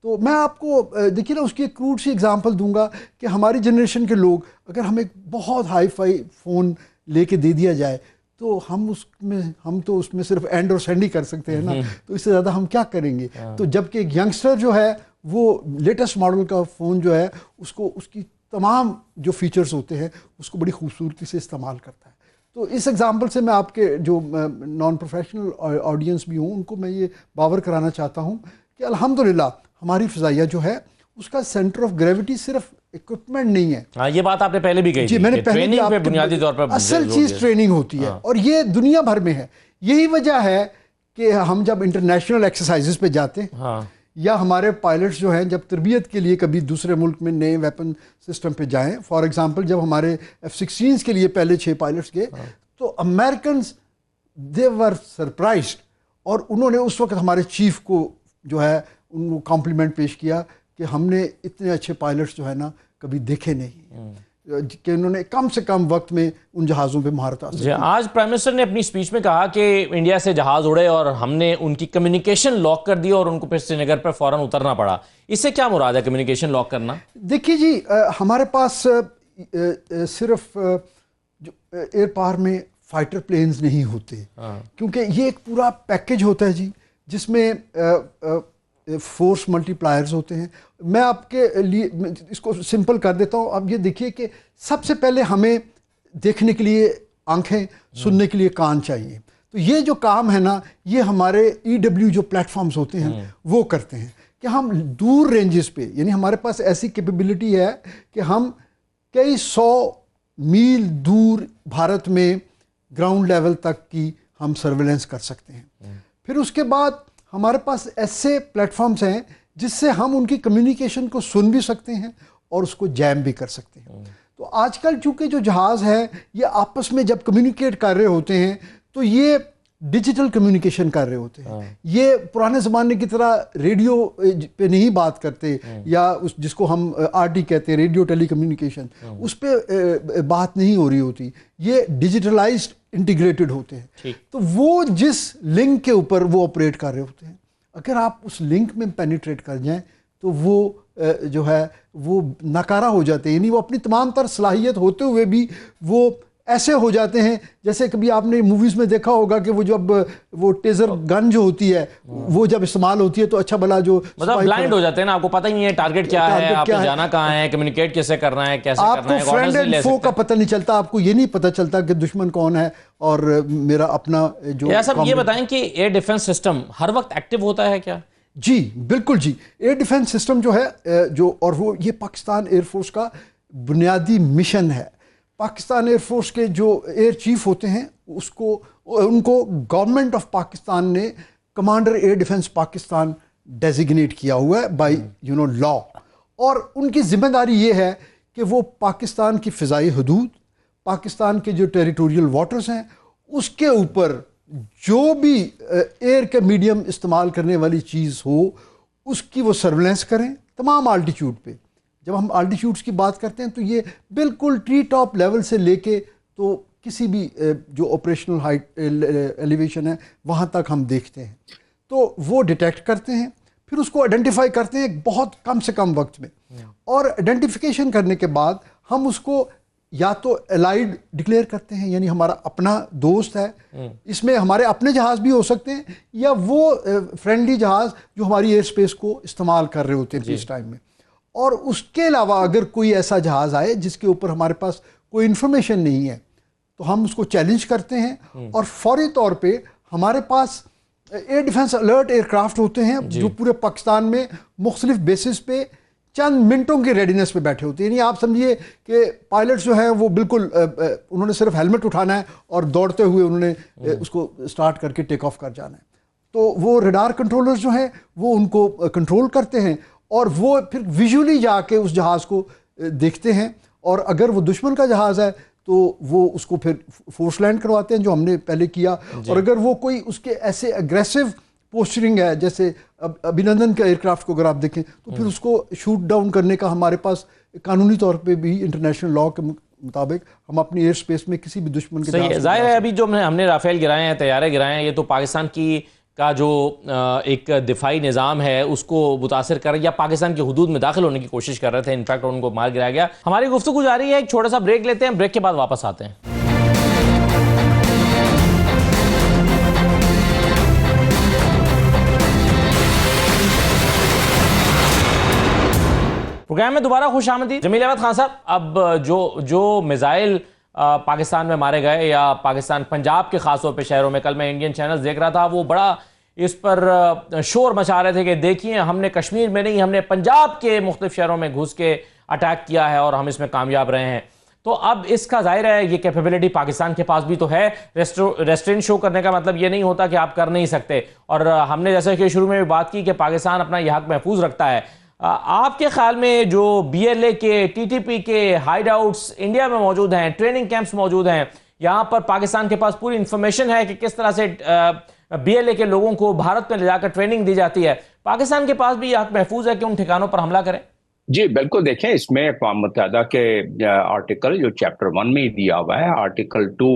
तो मैं आपको देखिए ना उसकी एक क्रूड सी एग्जांपल दूंगा कि हमारी जनरेशन के लोग, अगर हमें बहुत हाई फाई फ़ोन लेके दे दिया जाए, तो हम तो उसमें सिर्फ एंड और सेंड ही कर सकते हैं ना, तो इससे ज़्यादा हम क्या करेंगे। तो जबकि एक यंगस्टर जो है वो लेटेस्ट मॉडल का फ़ोन जो है उसको उसकी तमाम जो फीचर्स होते हैं उसको बड़ी खूबसूरती से इस्तेमाल करता है। तो इस एग्जांपल से मैं आपके जो नॉन प्रोफेशनल ऑडियंस भी हूँ उनको मैं ये बावर कराना चाहता हूँ कि अल्हम्दुलिल्लाह हमारी फ़िज़ाइया जो है उसका सेंटर ऑफ ग्रेविटी सिर्फ इक्विपमेंट नहीं है। हाँ, ये बात आपने पहले भी कही जी, थी मैंने कि पहले ट्रेनिंग पे आपको बुनियादी तौर पर असल जोर चीज़ दिया। ट्रेनिंग होती है और ये दुनिया भर में है। यही वजह है कि हम जब इंटरनेशनल एक्सरसाइजेस पे जाते हैं हाँ, या हमारे पायलट्स जो हैं जब तरबियत के लिए कभी दूसरे मुल्क में नए वेपन सिस्टम पे जाएं, फॉर एग्जांपल जब हमारे F-16 के लिए पहले 6 पायलट्स गए तो अमेरिकन दे वर सरप्राइज्ड और उन्होंने उस वक्त हमारे चीफ को जो है उनको कॉम्प्लीमेंट पेश किया कि हमने इतने अच्छे पायलट्स जो है ना कभी देखे नहीं कि उन्होंने कम से कम वक्त में उन जहाज़ों पे महारत हासिल जी। आज प्राइम मिनिस्टर ने अपनी स्पीच में कहा कि इंडिया से जहाज उड़े और हमने उनकी कम्युनिकेशन लॉक कर दी और उनको फिर श्रीनगर पर फौरन उतरना पड़ा। इससे क्या मुराद है कम्युनिकेशन लॉक करना? देखिए जी, हमारे पास सिर्फ जो एयर पावर में फाइटर प्लेन्स नहीं होते, क्योंकि ये एक पूरा पैकेज होता है जी जिसमें फोर्स मल्टीप्लायर्स होते हैं। मैं आपके लिए इसको सिंपल कर देता हूँ। अब ये देखिए कि सबसे पहले हमें देखने के लिए आंखें, सुनने के लिए कान चाहिए। तो ये जो काम है ना ये हमारे EW जो प्लेटफॉर्म्स होते हैं वो करते हैं कि हम दूर रेंजेस पे, यानी हमारे पास ऐसी कैपेबिलिटी है कि हम कई 100 मील दूर भारत में ग्राउंड लेवल तक की हम सर्वेलेंस कर सकते हैं। फिर उसके बाद हमारे पास ऐसे प्लेटफॉर्म्स हैं जिससे हम उनकी कम्युनिकेशन को सुन भी सकते हैं और उसको जैम भी कर सकते हैं। तो आजकल चूंकि जो जहाज़ है ये आपस में जब कम्युनिकेट कर रहे होते हैं तो ये डिजिटल कम्युनिकेशन कर रहे होते हैं। ये पुराने ज़माने की तरह रेडियो पे नहीं बात करते या उस जिसको हम RT कहते हैं, रेडियो टेली कम्युनिकेशन, उस पर बात नहीं हो रही होती। ये डिजिटलाइज्ड इंटीग्रेटेड होते हैं। तो वो जिस लिंक के ऊपर वो ऑपरेट कर रहे होते हैं, अगर आप उस लिंक में पेनिट्रेट कर जाएं तो वो जो है वो नाकारा हो जाते हैं, यानी वो अपनी तमाम तर सलाहियत होते हुए भी वो ऐसे हो जाते हैं जैसे कभी आपने मूवीज़ में देखा होगा कि वो जब वो टेजर गन जो होती है वो जब इस्तेमाल होती है तो अच्छा भला जो मतलब ब्लाइंड हो जाते हैं ना, आपको पता ही नहीं है टारगेट क्या है, आपको जाना कहाँ है, कम्युनिकेट कैसे करना है, कैसे करना है, आपको फ्रेंड एंड फो का पता नहीं चलता, आपको ये नहीं पता चलता कि दुश्मन कौन है और मेरा अपना जो। यार साहब ये बताएं कि एयर डिफेंस सिस्टम हर वक्त एक्टिव होता है क्या? जी बिल्कुल जी, एयर डिफेंस सिस्टम जो है जो और वो ये पाकिस्तान एयरफोर्स का बुनियादी मिशन है। पाकिस्तान एयरफोर्स के जो एयर चीफ होते हैं उनको गवर्नमेंट ऑफ पाकिस्तान ने commander air defence Pakistan designate किया हुआ है बाय लॉ, और उनकी जिम्मेदारी ये है कि वो पाकिस्तान की फ़िज़ाई हदूद, पाकिस्तान के जो टेरिटोरियल वाटर्स हैं उसके ऊपर जो भी एयर के मीडियम इस्तेमाल करने वाली चीज़ हो उसकी वो सर्वेलेंस करें तमाम आल्टीट्यूड पे। जब हम आल्टीट्यूड्स की बात करते हैं तो ये बिल्कुल ट्री टॉप लेवल से लेके तो किसी भी जो ऑपरेशनल हाइट एलिवेशन है वहाँ तक हम देखते हैं। तो वो डिटेक्ट करते हैं, फिर उसको आइडेंटिफाई करते हैं बहुत कम से कम वक्त में, और आइडेंटिफिकेशन करने के बाद हम उसको या तो एलाइड डिक्लेयर करते हैं, यानी हमारा अपना दोस्त है, इसमें हमारे अपने जहाज़ भी हो सकते हैं या वो फ्रेंडली जहाज़ जो हमारी एयर स्पेस को इस्तेमाल कर रहे होते हैं इस टाइम में। और उसके अलावा अगर कोई ऐसा जहाज़ आए जिसके ऊपर हमारे पास कोई इन्फॉर्मेशन नहीं है तो हम उसको चैलेंज करते हैं और फौरी तौर पे हमारे पास एयर डिफेंस अलर्ट एयरक्राफ्ट होते हैं जो पूरे पाकिस्तान में मुख्तलिफ बेसिस पे चंद मिनटों की रेडीनेस पे बैठे होते हैं। यानी आप समझिए कि पायलट्स जो हैं वो बिल्कुल उन्होंने सिर्फ हेलमेट उठाना है और दौड़ते हुए उन्होंने उसको स्टार्ट करके टेक ऑफ कर जाना है। तो वो रडार कंट्रोलर्स जो हैं वो उनको कंट्रोल करते हैं और वो फिर विजुअली जाके उस जहाज़ को देखते हैं, और अगर वो दुश्मन का जहाज़ है तो वो उसको फिर फोर्स लैंड करवाते हैं जो हमने पहले किया। और अगर वो कोई उसके ऐसे अग्रेसिव पोस्चरिंग है जैसे अभिनंदन का एयरक्राफ्ट को अगर आप देखें तो फिर उसको शूट डाउन करने का हमारे पास कानूनी तौर पे भी इंटरनेशनल लॉ के मुताबिक हम अपनी एयर स्पेस में किसी भी दुश्मन के सही जाहिर है। अभी जो हमने राफेल गिराए हैं, तैयारे गिराए हैं, ये तो पाकिस्तान की का जो एक दिफाई निज़ाम है उसको मुतासर कर या पाकिस्तान की हुदूद में दाखिल होने की कोशिश कर रहे थे, इनफैक्ट उनको मार गिराया गया। हमारी गुफ्तगू जारी है, एक छोटा सा ब्रेक लेते हैं, ब्रेक के बाद वापस आते हैं। प्रोग्राम में दोबारा खुश आमदीद। जमील अहमद खान साहब, अब जो मिसाइल पाकिस्तान में मारे गए या पाकिस्तान पंजाब के खासतौर पे शहरों में, कल मैं इंडियन चैनल्स देख रहा था, वो बड़ा इस पर शोर मचा रहे थे कि देखिए हमने कश्मीर में नहीं, हमने पंजाब के मुख्तलिफ शहरों में घुस के अटैक किया है और हम इसमें कामयाब रहे हैं। तो अब इसका जाहिर है ये कैपेबिलिटी पाकिस्तान के पास भी तो है। रेस्ट्रेंट शो करने का मतलब ये नहीं होता कि आप कर नहीं सकते। और हमने जैसे कि शुरू में भी बात की कि पाकिस्तान अपना यह हक महफूज रखता है। आपके ख्याल में जो BLA के, TTP के हाइड आउट्स इंडिया में मौजूद हैं, ट्रेनिंग कैंप्स मौजूद हैं, यहाँ पर पाकिस्तान के पास पूरी इंफॉर्मेशन है कि किस तरह से BLA के लोगों को भारत में ले जाकर ट्रेनिंग दी जाती है, पाकिस्तान के पास भी यह हक महफूज है कि उन ठिकानों पर हमला करें? जी बिल्कुल, देखें इसमें अक़वाम मुत्तहिदा के आर्टिकल जो चैप्टर 1 में ही दिया हुआ है, आर्टिकल 2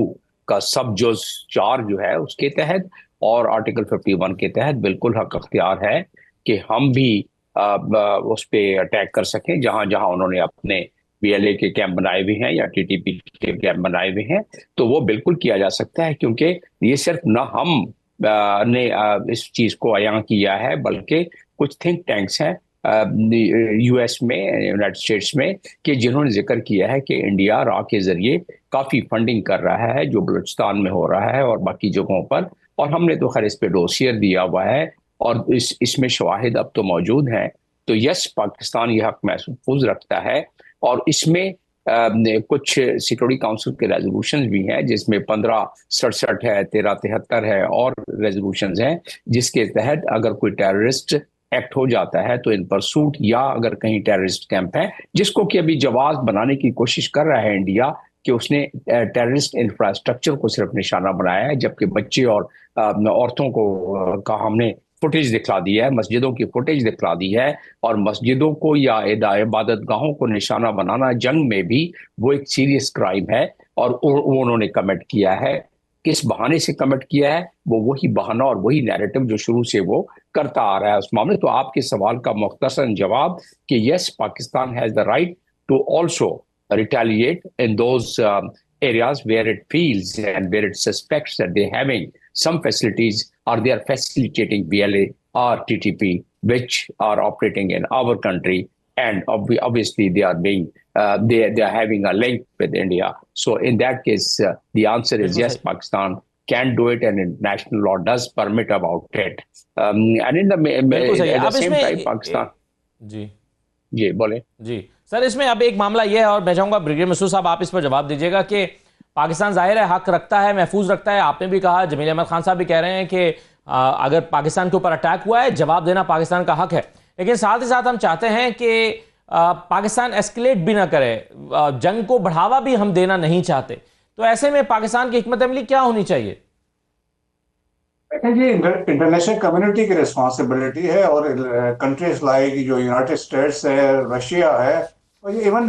का सब जुज़ 4 जो है उसके तहत और आर्टिकल 51 के तहत बिल्कुल हक अख्तियार है कि हम भी उस पे अटैक कर सकें जहां जहां उन्होंने अपने BLA के कैंप बनाए हुए हैं या TTP के कैंप बनाए हुए हैं, तो वो बिल्कुल किया जा सकता है। क्योंकि ये सिर्फ न हम ने इस चीज को अयां किया है, बल्कि कुछ थिंक टैंक्स हैं US में, यूनाइटेड स्टेट्स में, कि जिन्होंने जिक्र किया है कि इंडिया रॉ के जरिए काफी फंडिंग कर रहा है जो बलूचिस्तान में हो रहा है और बाकी जगहों पर। और हमने तो खैर इस पे डोसियर दिया हुआ है और इसमें शवाहिद अब तो मौजूद हैं। तो यस, पाकिस्तान यह हक महफूज रखता है और इसमें कुछ सिक्योरिटी काउंसिल के रेजोल्यूशन भी हैं जिसमें 1567 है, 1373 है और रेजोल्यूशन हैं जिसके तहत अगर कोई टेररिस्ट एक्ट हो जाता है तो इन परसूट, या अगर कहीं टेररिस्ट कैंप है जिसको कि अभी जवाब बनाने की कोशिश कर रहा है इंडिया कि उसने टेररिस्ट इंफ्रास्ट्रक्चर को सिर्फ निशाना बनाया है, जबकि बच्चे और औरतों को का हमने फुटेज दिखला दी है, मस्जिदों की फुटेज दिखला दी है। और मस्जिदों को या इबादत गाहों को निशाना बनाना जंग में भी वो एक सीरियस क्राइम है और उन्होंने कमिट किया है। किस बहाने से कमिट किया है, वो वही बहाना और वही नैरेटिव जो शुरू से वो करता आ रहा है उस मामले। तो आपके सवाल का मुख्तसर जवाब कि yes, Pakistan has the right to also retaliate in those areas where it feels and where it suspects that they're having some facilities or they are facilitating BLA or TTP which are operating in our country, and obviously they are being they are having a link with India. So in that case the answer is yes, Pakistan can do it and international law does permit about it. And in the same time Pakistan जी बोले जी sir, इसमें अब एक मामला यह है और मैं चाहूंगा ब्रिगेडियर मसूद साहब आप इस पर जवाब दीजिएगा कि पाकिस्तान जाहिर है हक रखता है, महफूज रखता है। आपने भी कहा, जमील अहमद खान साहब भी कह रहे हैं कि अगर पाकिस्तान के ऊपर अटैक हुआ है, जवाब देना पाकिस्तान का हक है, लेकिन साथ ही साथ हम चाहते हैं कि पाकिस्तान एस्केलेट भी ना करे, जंग को बढ़ावा भी हम देना नहीं चाहते। तो ऐसे में पाकिस्तान की हिकमत अमली क्या होनी चाहिए? जी, इंटरनेशनल कम्युनिटी की रिस्पॉन्सिबिलिटी है और कंट्रीज लाइक जो यूनाइटेड स्टेट्स है, रशिया है और इवन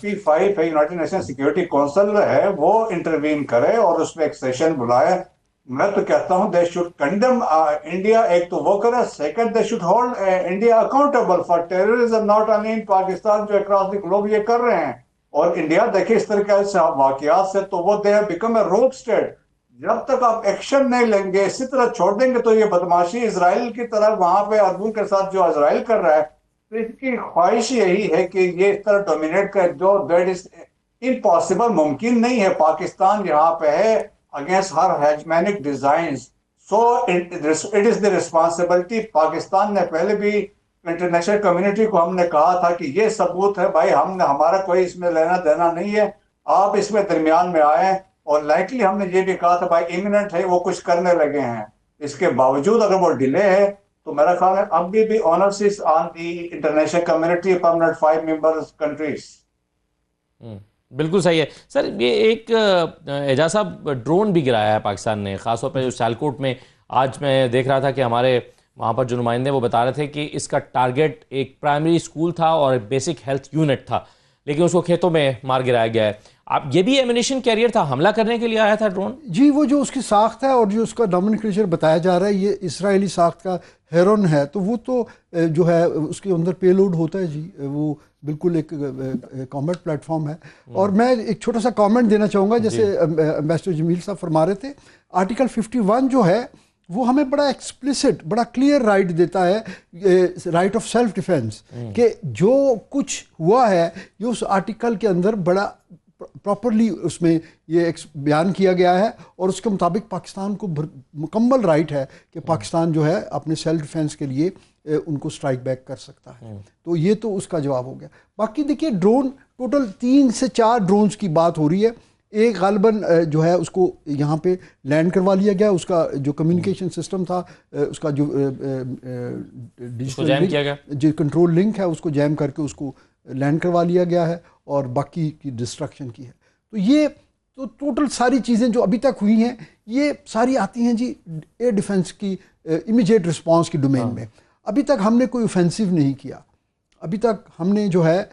P5 है, यूनाइटेड नेशन सिक्योरिटी काउंसिल है, वो इंटरवीन करे और उसमें एक सेशन बुलाए। मैं तो कहता हूं दे शुड कंडेम इंडिया, एक तो वो करे, second they should hold India accountable for terrorism, not only in Pakistan जो अक्रॉस द ग्लोब ये कर रहे हैं। और इंडिया देखिए इस तरह के वाकयात से तो वो they have become a rope state. जब तक आप एक्शन नहीं लेंगे, इसी तरह छोड़ देंगे तो ये बदमाशी इजराइल की तरह वहां पे अरबों के साथ जो इजराइल कर रहा है, तो इसकी ख्वाहिश यही है कि ये इस तरह डोमिनेट करे, जो दैट इज इम्पॉसिबल, मुमकिन नहीं है। पाकिस्तान यहाँ पे है अगेंस्ट हर hegemonic designs, so it is the responsibility. Pakistan ने पहले भी इंटरनेशनल कम्युनिटी को हमने कहा था कि ये सबूत है भाई, हमारा कोई इसमें लेना देना नहीं है, आप इसमें दरमियान में आए। और लाइकली हमने ये भी कहा था भाई इमिनेंट है, वो कुछ करने लगे हैं। इसके बावजूद अगर वो डिले है तो मेरा ख्याल है अब भी honours is on the international community permanent 5 members countries. बिल्कुल सही है सर। ये एक एजाज साहब ड्रोन भी गिराया है पाकिस्तान ने, खासतौर पर जो सियालकोट में। आज मैं देख रहा था कि हमारे वहाँ पर जो नुमाइंदे वो बता रहे थे कि इसका टारगेट एक प्राइमरी स्कूल था और एक बेसिक हेल्थ यूनिट था, लेकिन उसको खेतों में मार गिराया गया है। आप ये भी एमिनेशन कैरियर था, हमला करने के लिए आया था ड्रोन? जी, वो जो उसकी साख्त है और जो उसका नॉमेनक्लेचर बताया जा रहा है ये इसराइली साख्त का हेरोन है, तो वो तो जो है उसके अंदर पेलोड होता है जी, वो बिल्कुल एक कॉम्बैट प्लेटफॉर्म है। और मैं एक छोटा सा कमेंट देना चाहूँगा, जैसे एम्बेसडर जमील साहब फरमा रहे थे, आर्टिकल 51 जो है वो हमें बड़ा एक्सप्लिसिट, बड़ा क्लियर राइट देता है, राइट ऑफ सेल्फ डिफेंस, कि जो कुछ हुआ है ये उस आर्टिकल के अंदर बड़ा प्रॉपरली उसमें ये बयान किया गया है, और उसके मुताबिक पाकिस्तान को मुकम्मल राइट है कि पाकिस्तान जो है अपने सेल्फ डिफेंस के लिए उनको स्ट्राइक बैक कर सकता है। तो ये तो उसका जवाब हो गया। बाकी देखिए, ड्रोन टोटल 3 से 4 ड्रोन्स की बात हो रही है। एक गालिबन जो है उसको यहाँ पे लैंड करवा लिया गया, उसका जो कम्युनिकेशन सिस्टम था, उसका जो डिजिटल जो कंट्रोल लिंक है उसको जैम करके उसको लैंड करवा लिया गया है, और बाकी की डिस्ट्रक्शन की है। तो ये तो टोटल सारी चीज़ें जो अभी तक हुई हैं ये सारी आती हैं जी एयर डिफेंस की इमीडिएट रिस्पांस की डोमेन में। अभी तक हमने कोई ऑफेंसिव नहीं किया, अभी तक हमने जो है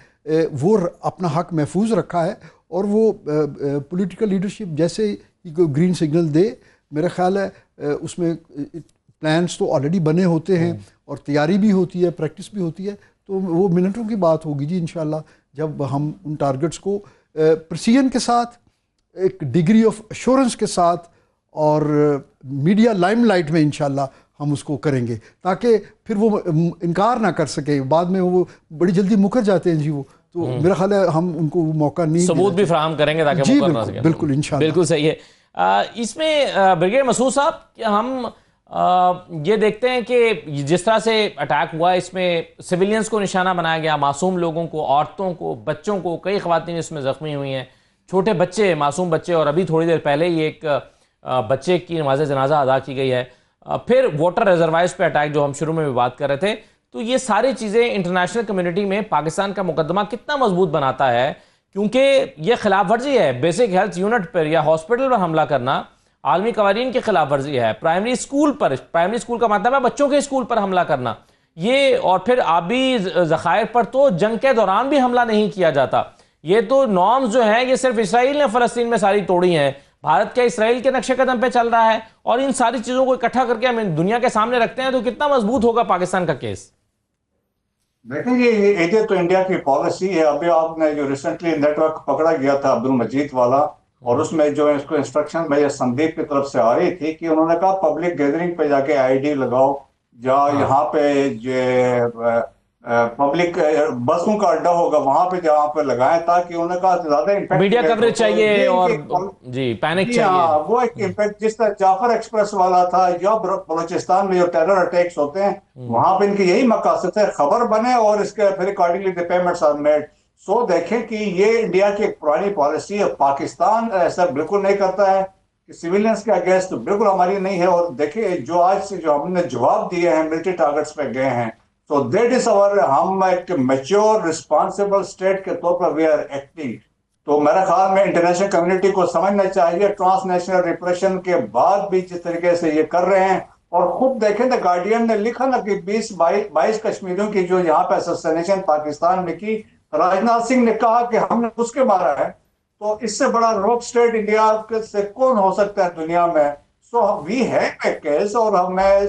वो अपना हक महफूज रखा है, और वो पॉलिटिकल लीडरशिप जैसे ही कोई ग्रीन सिग्नल दे, मेरा ख्याल है उसमें प्लान्स तो ऑलरेडी बने होते हैं और तैयारी भी होती है, प्रैक्टिस भी होती है, तो वो मिनटों की बात होगी जी इंशाल्लाह, जब हम उन टारगेट्स को प्रिसीजन के साथ, एक डिग्री ऑफ एश्योरेंस के साथ और मीडिया लाइमलाइट में इंशाल्लाह हम उसको करेंगे, ताकि फिर वो इनकार ना कर सके। बाद में वो बड़ी जल्दी मुकर जाते हैं जी, वो तो मेरा ख्याल है हम उनको मौका नहीं, सबूत भी फराहम करेंगे ताकि जी, मुकर ना सके। बिल्कुल इंशाल्लाह, बिल्कुल सही है। इसमें ब्रिगेडियर मसूद साहब, हम ये देखते हैं कि जिस तरह से अटैक हुआ इसमें सिविलियंस को निशाना बनाया गया, मासूम लोगों को, औरतों को, बच्चों को, कई ख़वातीन इसमें ज़ख्मी हुई हैं, छोटे बच्चे, मासूम बच्चे, और अभी थोड़ी देर पहले ही एक बच्चे की नमाज जनाजा अदा की गई है। फिर वाटर रिजर्वायर्स पे अटैक जो हम शुरू में भी बात कर रहे थे। तो ये सारी चीज़ें इंटरनेशनल कम्युनिटी में पाकिस्तान का मुकदमा कितना मजबूत बनाता है, क्योंकि ये खिलाफ वर्जी है बेसिक हेल्थ यूनिट पर या हॉस्पिटल पर हमला करना, आलमी कवानीन की खिलाफ वर्जी है, प्राइमरी स्कूल पर, प्राइमरी स्कूल का मतलब है बच्चों के स्कूल पर हमला करना ये, और फिर आबी ज़खायर पर तो जंग के दौरान भी हमला नहीं किया जाता। ये तो नॉर्म्स जो हैं ये सिर्फ इसराइल ने फ़लस्तीन में सारी तोड़ी हैं। भारत क्या इसराइल के नक्शे कदम पे चल रहा है? और इन सारी चीज़ों को इकट्ठा करके हम दुनिया के सामने रखते हैं तो कितना मजबूत होगा पाकिस्तान का केस? देखेंगे, ये तो इंडिया की पॉलिसी है। अभी आपने जो रिसेंटली नेटवर्क पकड़ा गया था अब्दुल मजीद वाला, और उसमें जो इसको इंस्ट्रक्शन भैया संदीप की तरफ से आ रही थी कि उन्होंने कहा पब्लिक गैदरिंग पे जाके आईडी लगाओ, या यहाँ पे जो पब्लिक बसों का अड्डा होगा वहां पे जहाँ पे लगाएं, ताकि उन्होंने कहा ज्यादा इम्पैक्ट, मीडिया कवरेज चाहिए और जी पैनिक चाहिए। हाँ, वो एक इम्पैक्ट जिस तरह जाफर एक्सप्रेस वाला था या बलोचिस्तान में जो टेरर अटैक्स होते हैं वहां पे इनकी यही मकसद है, खबर बने और इसके फिर accordingly the payments are made. सो देखें कि ये इंडिया की एक पुरानी पॉलिसी है। पाकिस्तान ऐसा बिल्कुल नहीं करता है कि सिविलियंस के अगेंस्ट, तो बिल्कुल हमारी नहीं है। और देखिए जो आज से जो हमने जवाब दिए हैं मिलिट्री टारगेट्स पे गए हैं, तो दैट इज अवर, हम एक मैच्योर रिस्पॉन्सिबल स्टेट के तौर पर वी आर एक्टिंग। तो मेरे ख्याल में इंटरनेशनल कम्युनिटी को समझना चाहिए, ट्रांसनेशनल रिप्रेशन के बाद भी जिस तरीके से ये कर रहे हैं। और खुद देखें द गार्डियन ने लिखा ना कि 22 कश्मीरियों की जो यहाँ पे असोसिनेशन पाकिस्तान में की, राजनाथ सिंह ने कहा कि हमने उसके मारा है। तो इससे बड़ा रोप स्टेट इंडिया से कौन हो सकता है दुनिया में? So we have a case, और हमें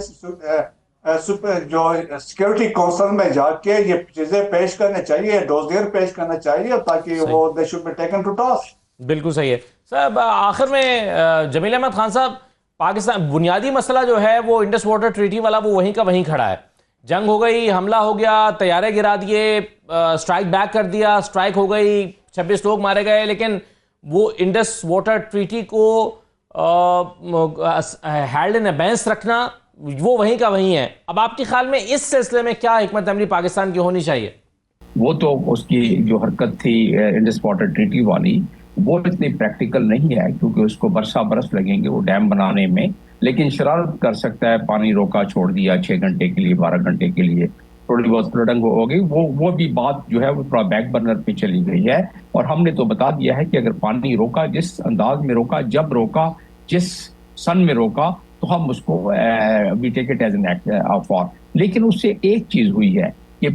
जो सिक्योरिटी काउंसिल में जाके ये चीजें पेश करने चाहिए, डोजियर पेश करना चाहिए, ताकि वो they should be taken to task. बिल्कुल सही है साहब। आखिर में जमील अहमद खान साहब, पाकिस्तान बुनियादी मसला जो है वो इंडस वाटर ट्रीटी वाला वो वहीं का वहीं खड़ा है। जंग हो गई, हमला हो गया, तैयारे गिरा दिए, स्ट्राइक बैक कर दिया, स्ट्राइक हो गई, 26 लोग मारे गए, लेकिन वो इंडस वाटर ट्रीटी को हेल्ड इन अबेंस रखना वो वहीं का वहीं है। अब आपके ख्याल में इस सिलसिले में क्या हिकमत अमली पाकिस्तान की होनी चाहिए? वो तो उसकी जो हरकत थी इंडस वाटर ट्रीटी वाली, वो इतनी प्रैक्टिकल नहीं है, क्योंकि उसको बरस लगेंगे वो डैम बनाने में। लेकिन शरारत कर सकता है, पानी रोका छोड़ दिया 6 घंटे के लिए, 12 घंटे के लिए, थोड़ी बहुत फ्लडिंग हो गई, वो भी बात जो है वो थोड़ा बैक बर्नर पे चली गई है। और हमने तो बता दिया है कि अगर पानी रोका, जिस अंदाज में रोका, जब रोका, जिस सन में रोका, तो हम उसको we take it as an act of war. लेकिन उससे एक चीज हुई है कि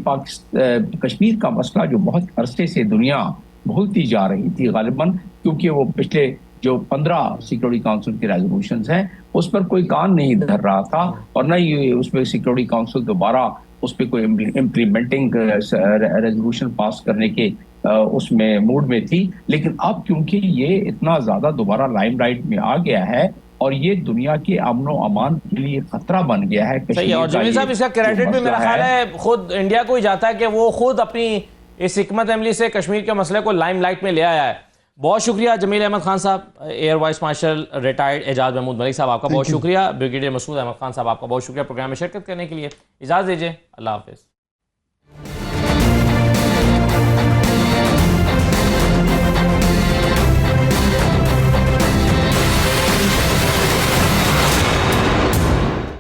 कश्मीर का मसला जो बहुत अरसे से दुनिया भूलती जा रही थी गालिबन, क्योंकि वो पिछले जो 15 सिक्योरिटी काउंसिल के रेजोल्यूशंस हैं उस पर कोई कान नहीं धर रहा था, और न ही उसमें सिक्योरिटी काउंसिल दोबारा उस पर कोई इम्प्लीमेंटिंग रेजोल्यूशन पास करने के उसमें मूड में थी। लेकिन अब क्योंकि ये इतना ज्यादा दोबारा लाइमलाइट में आ गया है, और ये दुनिया के अमनो अमान के लिए खतरा बन गया है। सही है। और जमील साहब, इसका क्रेडिट भी मेरा ख्याल है खुद इंडिया को ही जाता है कि वो खुद अपनी इस हिकमत अमली से कश्मीर के मसले को लाइमलाइट में ले आया है। बहुत शुक्रिया Jameel Ahmed Khan sahab, air vice marshal retired Ejaz Mahmood Malik sahab, आपका बहुत शुक्रिया। ब्रिगेडियर मसूद अहमद खान साहब, आपका बहुत शुक्रिया प्रोग्राम में शिरकत करने के लिए। इजाज़त दीजिए, अल्लाह हाफिज़।